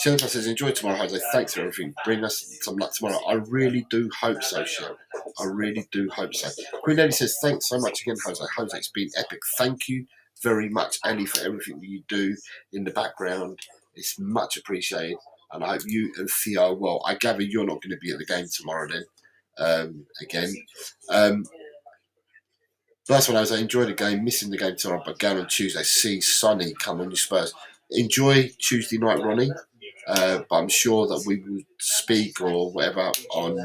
Jennifer says, enjoy tomorrow, Jose. Thanks for everything. Bring us some luck tomorrow. I really do hope so, Cheryl. I really do hope so. Queen Lady says, thanks so much again, Jose. Jose, it's been epic. Thank you very much, Ellie, for everything that you do in the background. It's much appreciated. And I hope you and Theo are well. I gather you're not going to be at the game tomorrow then, again. Last one, Jose, enjoy the game. Missing the game tomorrow, but going on Tuesday. See Sonny come on your Spurs. Enjoy Tuesday night, Ronnie. But I'm sure that we will speak or whatever on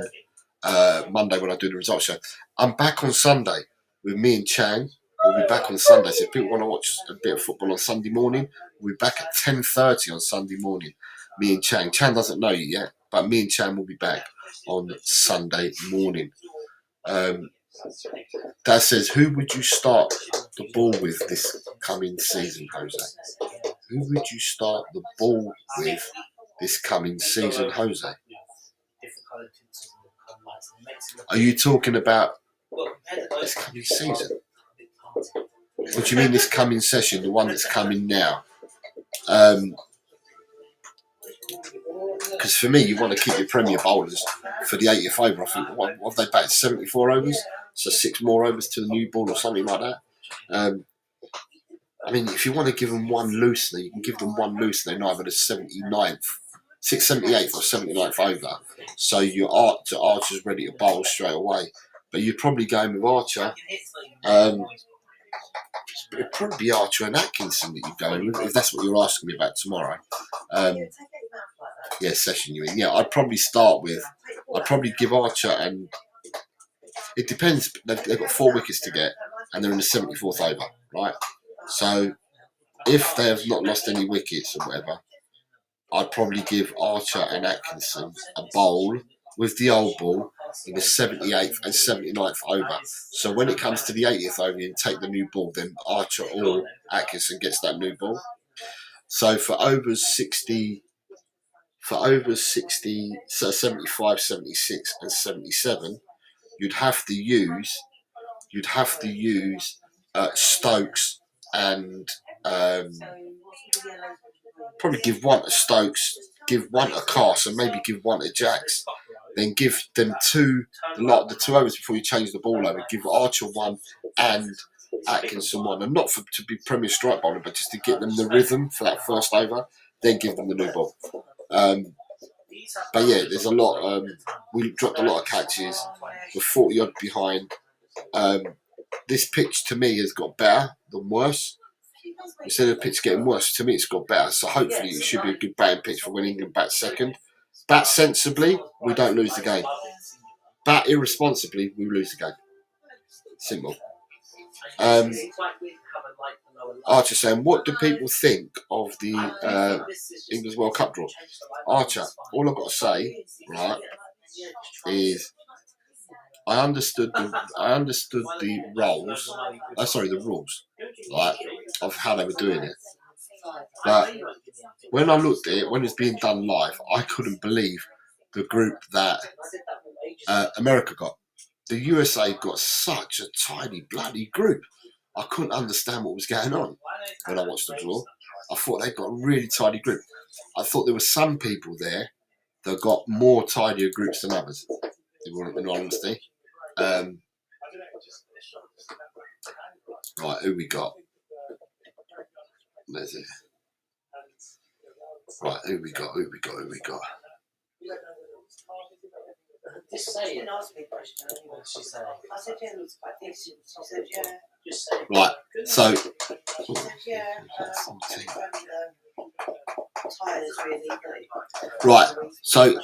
Monday when I do the results show. I'm back on Sunday with me and Chang. We'll be back on Sunday. So if people want to watch a bit of football on Sunday morning, we'll be back at 10:30 on Sunday morning. Me and Chang. Chang doesn't know you yet, but me and Chang will be back on Sunday morning. Dad says, who would you start the ball with this coming season, Jose? Who would you start the ball with this coming season, Jose? Are you talking about this coming season? What do you mean this coming session, the one that's coming now? Because for me, you want to keep your Premier bowlers for the 80th over. I think, what have they batted? 74 overs? So 6 more overs to the new ball or something like that. I mean, if you want to give them one loosely, you can give them one loosely, either the 78th or 79th over. So your Archer's ready to bowl straight away. But you're probably going with Archer. It'd probably be Archer and Atkinson that you're going with, if that's what you're asking me about tomorrow. Yeah, session you in. Yeah, I'd probably give Archer, and it depends. They've got 4 wickets to get, and they're in the 74th over, right? So if they have not lost any wickets or whatever, I'd probably give Archer and Atkinson a bowl with the old ball in the 78th and 79th over. So when it comes to the 80th over and take the new ball, then Archer or Atkinson gets that new ball. So for overs 60, so 75, 76 and 77, you'd have to use Stokes and probably give one to Stokes, give one to Carson, and maybe give one to Jacks. Then give them the 2 overs before you change the ball over. Give Archer one and Atkinson one, and not to be Premier strike bowler, but just to get them the rhythm for that first over. Then give them the new ball. But yeah, there's a lot. We dropped a lot of catches. We're 40 odd behind. This pitch to me has got better than worse. Instead of the pitch getting worse, to me it's got better. So hopefully it should be a good batting pitch for when England bats second. Bat sensibly, we don't lose the game. Bat irresponsibly, we lose the game. Simple. Archer saying, what do people think of the England's World Cup draw? Archer, all I've got to say, right, is I understood the rules, right, of how they were doing it. But when I looked at it, when it's being done live, I couldn't believe the group that America got. The USA got such a tiny bloody group. I couldn't understand what was going on when I watched the draw. I thought they got a really tidy group. I thought there were some people there that got more tidier groups than others, in all honesty. Right, who we got? There's it. Right, who we got? Just say it. She said. I said, yeah, it's quite decent. She said, yeah. Just say it. Right, so. Right, so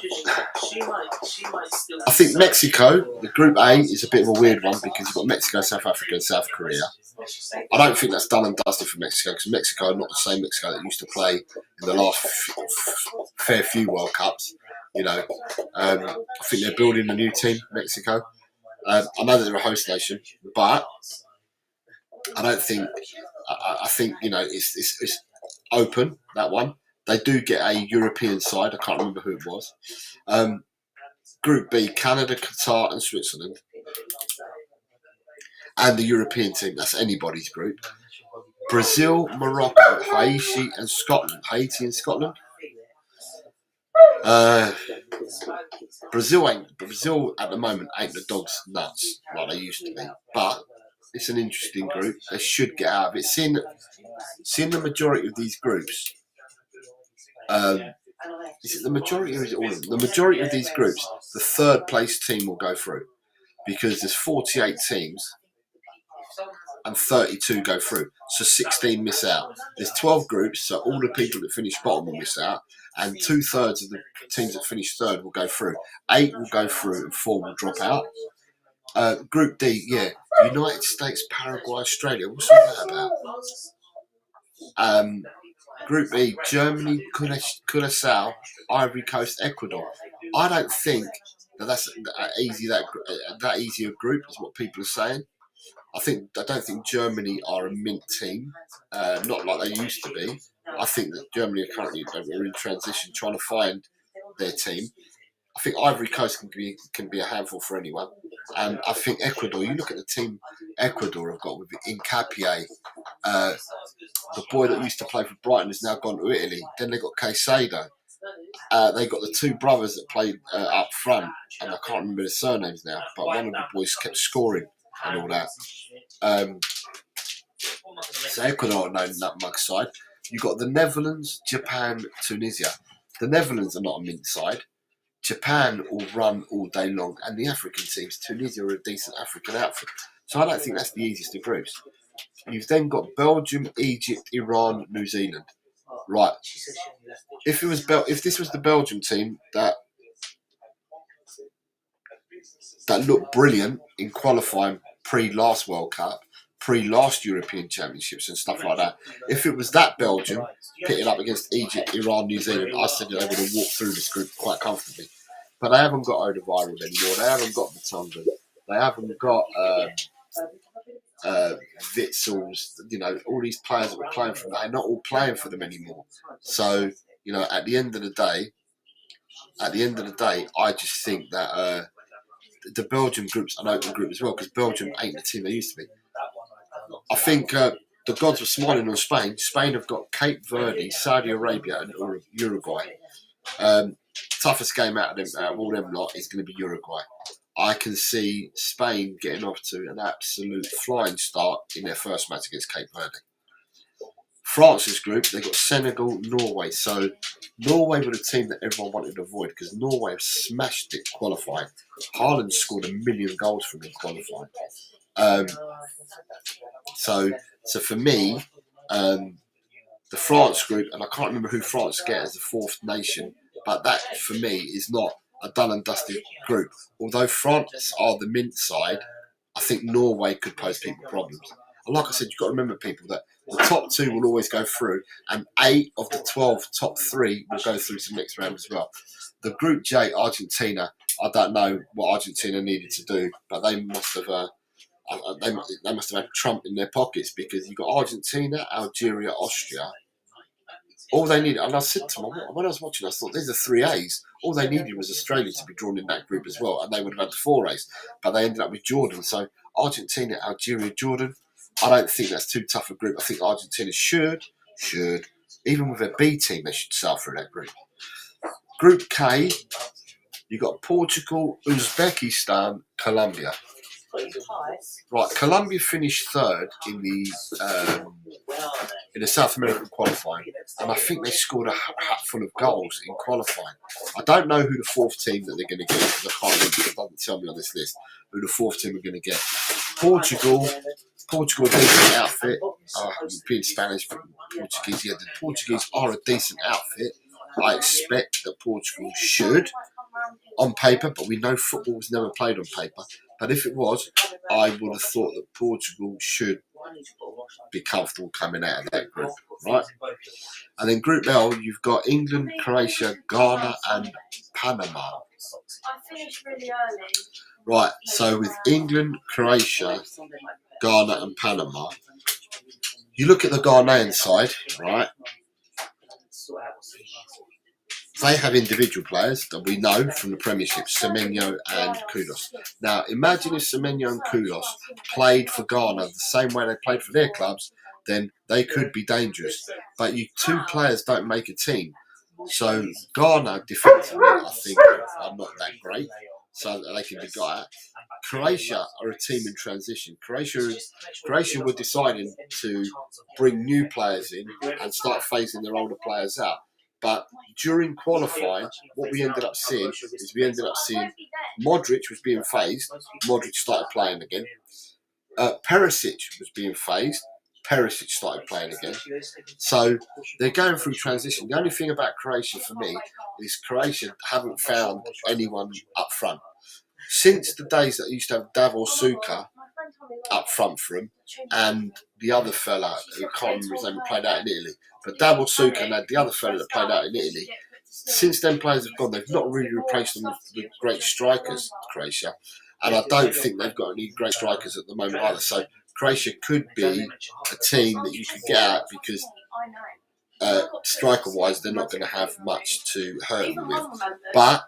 I think Mexico, the Group A, is a bit of a weird one because you've got Mexico, South Africa, and South Korea. I don't think that's done and dusted for Mexico because Mexico are not the same Mexico that used to play in the last fair few World Cups. You know, I think they're building a new team, Mexico. I know that they're a host nation, but I don't think. I think it's open, that one. They do get a European side. I can't remember who it was. Group B: Canada, Qatar, and Switzerland, and the European team. That's anybody's group. Brazil, Morocco, Haiti, and Scotland. Haiti and Scotland. Brazil at the moment ain't the dogs nuts like they used to be, but it's an interesting group. They should get out of it. Seeing the majority of these groups, is it the majority or is it all of them? The majority of these groups, the third place team will go through because there's 48 teams and 32 go through, so 16 miss out. There's 12 groups, so all the people that finish bottom will miss out, and 2/3 of the teams that finish third will go through. 8 will go through and 4 will drop out. Group D, United States, Paraguay, Australia. What's all that about? Group E: Germany, Curaçao, Ivory Coast, Ecuador. I don't think that's that easy a group is what people are saying. I don't think Germany are a mint team, not like they used to be. I think that Germany are currently in transition, trying to find their team. I think Ivory Coast can be a handful for anyone, and I think Ecuador. You look at the team Ecuador have got with Hincapié, the boy that used to play for Brighton has now gone to Italy. Then they got Caicedo. They got the 2 brothers that played up front, and I can't remember their surnames now, but one of the boys kept scoring and all that. So Ecuador are no nutmeg side. You got the Netherlands, Japan, Tunisia. The Netherlands are not a mint side. Japan will run all day long, and the African teams, Tunisia, are a decent African outfit. So I don't think that's the easiest of groups. You've then got Belgium, Egypt, Iran, New Zealand. Right. If this was the Belgium team that looked brilliant in qualifying pre-last World Cup, pre-last European Championships and stuff like that, if it was that Belgium pitted up against Egypt, Iran, New Zealand, I said that they would have walked through this group quite comfortably. But they haven't got Odeviral anymore. They haven't got Matonga. They haven't got Witzels. All these players that were playing for them, they're not all playing for them anymore. So, at the end of the day, I just think that the Belgian group's an open group as well, because Belgium ain't the team they used to be. I think the gods were smiling on Spain. Spain have got Cape Verde, Saudi Arabia, and Uruguay. Toughest game out of all them lot is going to be Uruguay. I can see Spain getting off to an absolute flying start in their first match against Cape Verde. France's group, they've got Senegal, Norway. So Norway were the team that everyone wanted to avoid because Norway have smashed it qualifying. Haaland scored 1 million goals from them qualifying. So for me, the France group, and I can't remember who France get as the 4th nation, but that for me is not a done and dusted group. Although France are the mint side, I think Norway could pose people problems. And like I said, you've got to remember, people, that the top 2 will always go through, and 8 of the 12 top 3 will go through to the next round as well. The Group J, Argentina, I don't know what Argentina needed to do, but they must have had Trump in their pockets, because you've got Argentina, Algeria, Austria. All they needed, and I said to them, when I was watching, I thought, there's the 3 A's. All they needed was Australia to be drawn in that group as well, and they would have had the 4 A's. But they ended up with Jordan. So Argentina, Algeria, Jordan. I don't think that's too tough a group. I think Argentina should, even with their B team, they should sail through that group. Group K, you got Portugal, Uzbekistan, Colombia. Right, Colombia finished 3rd in the South American qualifying, and I think they scored a hat full of goals in qualifying. I don't know who the 4th team that they're going to get, because I can't remember, it doesn't tell me on this list who the 4th team are going to get. Portugal, a decent outfit. Being Spanish, but Portuguese, the Portuguese are a decent outfit. I expect that Portugal should, on paper, but we know football was never played on paper. But if it was, I would have thought that Portugal should be comfortable coming out of that group, right? And then Group L, you've got England, Croatia, Ghana, and Panama. I finished really early. Right, so with England, Croatia, Ghana, and Panama, You look at the Ghanaian side, right? They have individual players that we know from the Premiership, Semenyo and Kudos. Now, imagine if Semenyo and Kudos played for Ghana the same way they played for their clubs, then they could be dangerous. But two players don't make a team. So Ghana defensively, I think, are not that great, so that they can be got at. Croatia are a team in transition. Croatia were deciding to bring new players in and start phasing their older players out. But during qualifying, what we ended up seeing Modric was being phased. Modric started playing again. Perisic was being phased. Perisic started playing again. So they're going through transition. The only thing about Croatia for me is Croatia haven't found anyone up front. Since the days that they used to have Davor Suker up front for him, and the other fella, who can't remember his name, who played out in Italy, but Davor Suker and the other fella that played out in Italy, since them players have gone, they've not really replaced them with great strikers, Croatia. And I don't think they've got any great strikers at the moment either. So Croatia could be a team that you could get out because striker-wise, they're not going to have much to hurt them with. But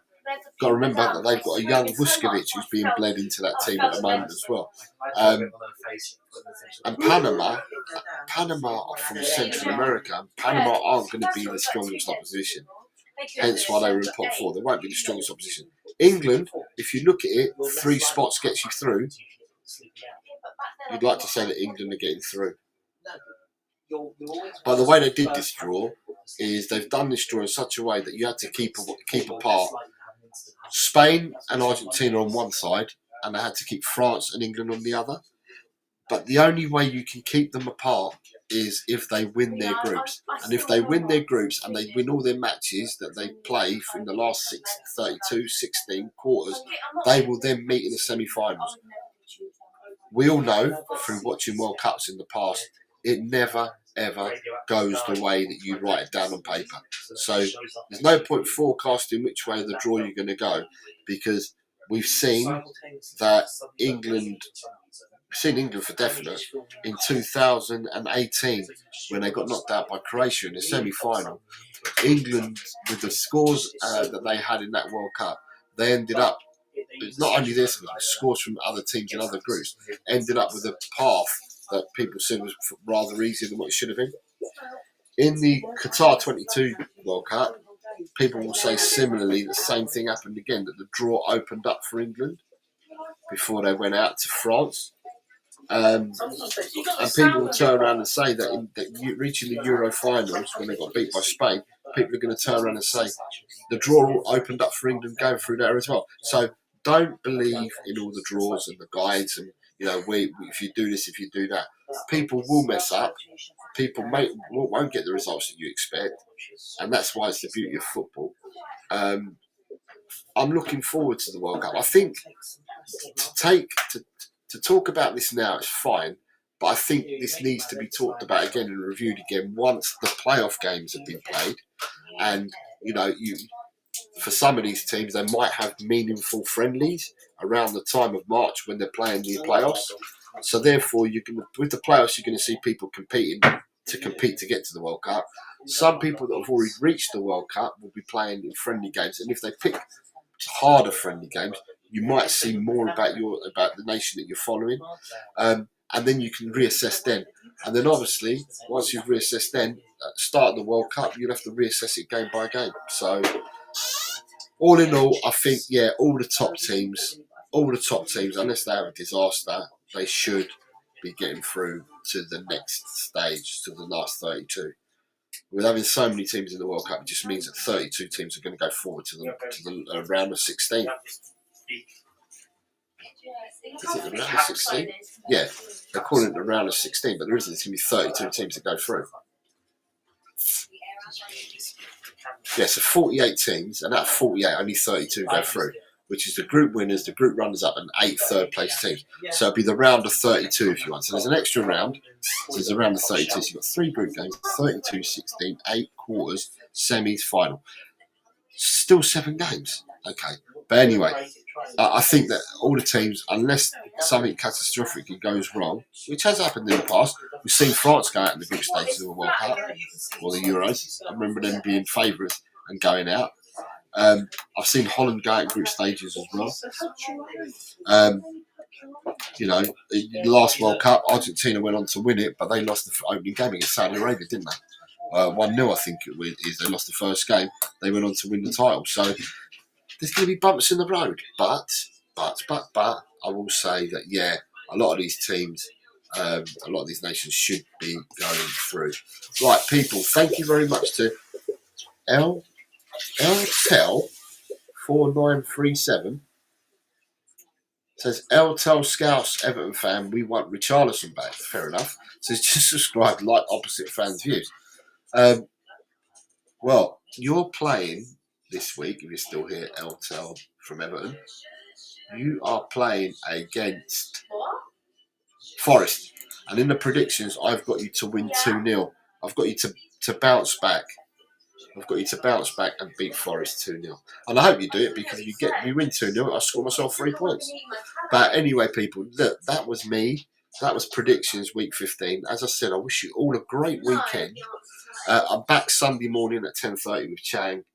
got to remember that they've got a young Vuskovic who's being bled into that team at the moment as well. And Panama are from Central America, and Panama aren't going to be the strongest opposition. Hence why they were in pot 4. They won't be the strongest opposition. England, if you look at it, 3 spots gets you through. You'd like to say that England are getting through. But the way they did this draw is they've done this draw in such a way that you had to keep apart Spain and Argentina on one side, and they had to keep France and England on the other. But the only way you can keep them apart is if they win their groups. And if they win their groups and they win all their matches that they play from the last 16 quarters, they will then meet in the semi-finals. We all know, through watching World Cups in the past, it never, ever goes the way that you write it down on paper. So there's no point forecasting which way the draw you're going to go, because we've seen that England for definite in 2018 when they got knocked out by Croatia in the semi-final. England, with the scores that they had in that World Cup, they ended up, not only this, but scores from other teams in other groups, ended up with a path that people said was rather easier than what it should have been. In the Qatar 22 World Cup, people will say similarly the same thing happened again, that the draw opened up for England before they went out to France. And people will turn around and say that reaching the Euro finals, when they got beat by Spain, people are going to turn around and say the draw opened up for England going through there as well. So don't believe in all the draws and the guides and, you know, if you do this, if you do that. People will mess up. People won't get the results that you expect. And that's why it's the beauty of football. I'm looking forward to the World Cup. I think to talk about this now is fine, but I think this needs to be talked about again and reviewed again once the playoff games have been played. And, you know, for some of these teams, they might have meaningful friendlies around the time of March when they're playing the playoffs. So therefore, with the playoffs, you're going to see people competing to get to the World Cup. Some people that have already reached the World Cup will be playing in friendly games, and if they pick harder friendly games, you might see more about the nation that you're following, and then you can reassess then. And then obviously, once you've reassessed then, at the start of the World Cup, you'll have to reassess it game by game. So all in all, I think, all the top teams, unless they have a disaster, they should be getting through to the next stage, to the last 32. With having so many teams in the World Cup, it just means that 32 teams are going to go forward to the round of 16. Is it the round of 16? Yeah, they're calling it the round of 16, but there's going to be 32 teams that go through. Yeah, so 48 teams, and out of 48, only 32 go through, which is the group winners, the group runners-up, and 8 third-place teams. So it'll be the round of 32 if you want. So there's an extra round. So there's a round of 32. So you've got 3 group games, 32, 16, 8 quarters, semis, final. Still 7 games. Okay. But anyway, I think that all the teams, unless something catastrophic goes wrong, which has happened in the past, we've seen France go out in the group stages of the World Cup or the Euros. I remember them being favourites and going out. I've seen Holland go out in group stages as well. You know, the last World Cup, Argentina went on to win it, but they lost the opening game against Saudi Arabia, didn't they? 1-0, I think it is. They lost the first game. They went on to win the title. So there's going to be bumps in the road. But I will say that, yeah, a lot of these teams, a lot of these nations should be going through. Right, people, thank you very much to LTEL4937. Says LTEL Scouts Everton fan, we want Richarlison back. Fair enough. Says just subscribe, like opposite fans' views. Well, you're playing this week, if you're still here, LTEL from Everton. You are playing against Forest. And in the predictions, I've got you to win 2-0. I've got you to bounce back. I've got you to bounce back and beat Forest 2-0. And I hope you do it because you win 2-0. I score myself 3 points. But anyway, people, look, that was me. That was predictions week 15. As I said, I wish you all a great weekend. I'm back Sunday morning at 10:30 with Chang.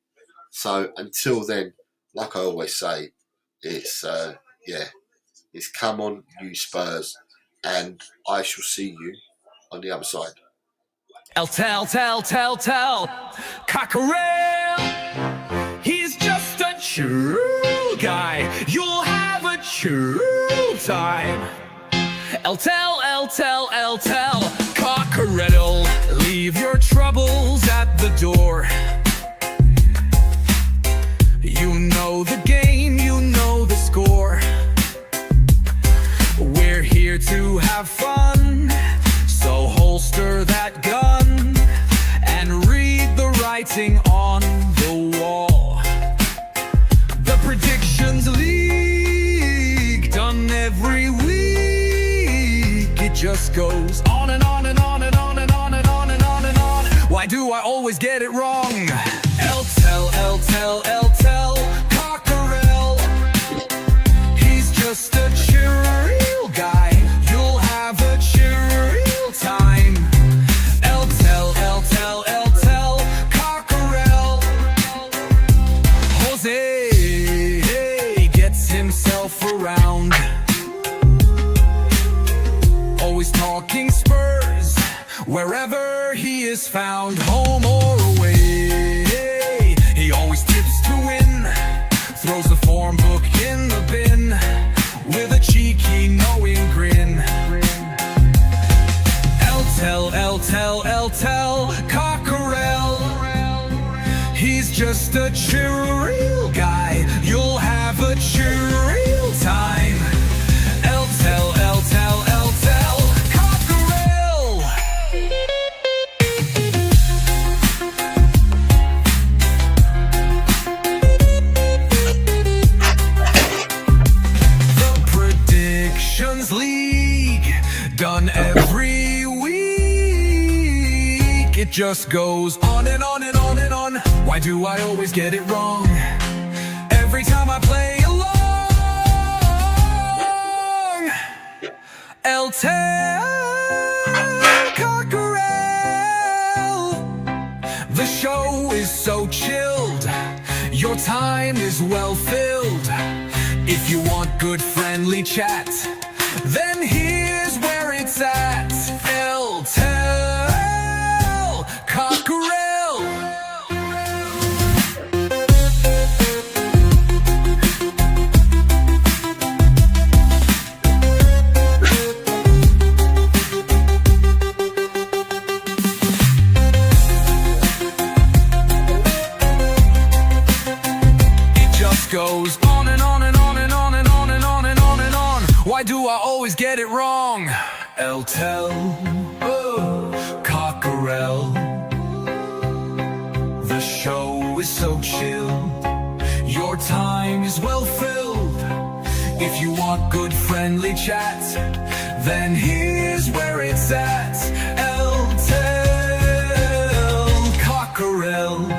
So until then, like I always say, it's come on, you Spurs. And I shall see you on the other side. Tell, Cockerell. He's just a true guy. You'll have a true time. Tell, Cockerell. Leave your troubles at the door. You know the game, you know the score. We're here to have fun, so holster that gun and read the writing on the wall. The predictions leak, done every week. It just goes on and on and on and on and on and on and on and on. Why do I always get it wrong? LTEL, Cockerell. He's just a chill guy. You'll have a chill time. LTEL, Cockerell. Jose gets himself around. Always talking Spurs, wherever he is found, home or away. He always tips to win, throws the form book in the bin with a cheeky knowing grin. LTEL, Cockerell. He's just a chill guy. You'll have a chill time. LTEL, Cockerell. The Predictions League, done every week. It just goes on and on and on and on. Why do I always get it wrong? Every time I play along. LTEL, Cockerell. The show is so chilled. Your time is well filled. If you want good friendly chat, then here's where it's at. LTEL, Cockerell. Goes on and on and on and on and on and on and on and on. Why do I always get it wrong? LTEL, Cockerell. The show is so chill. Your time is well filled. If you want good friendly chat, then here's where it's at. LTEL, Cockerell.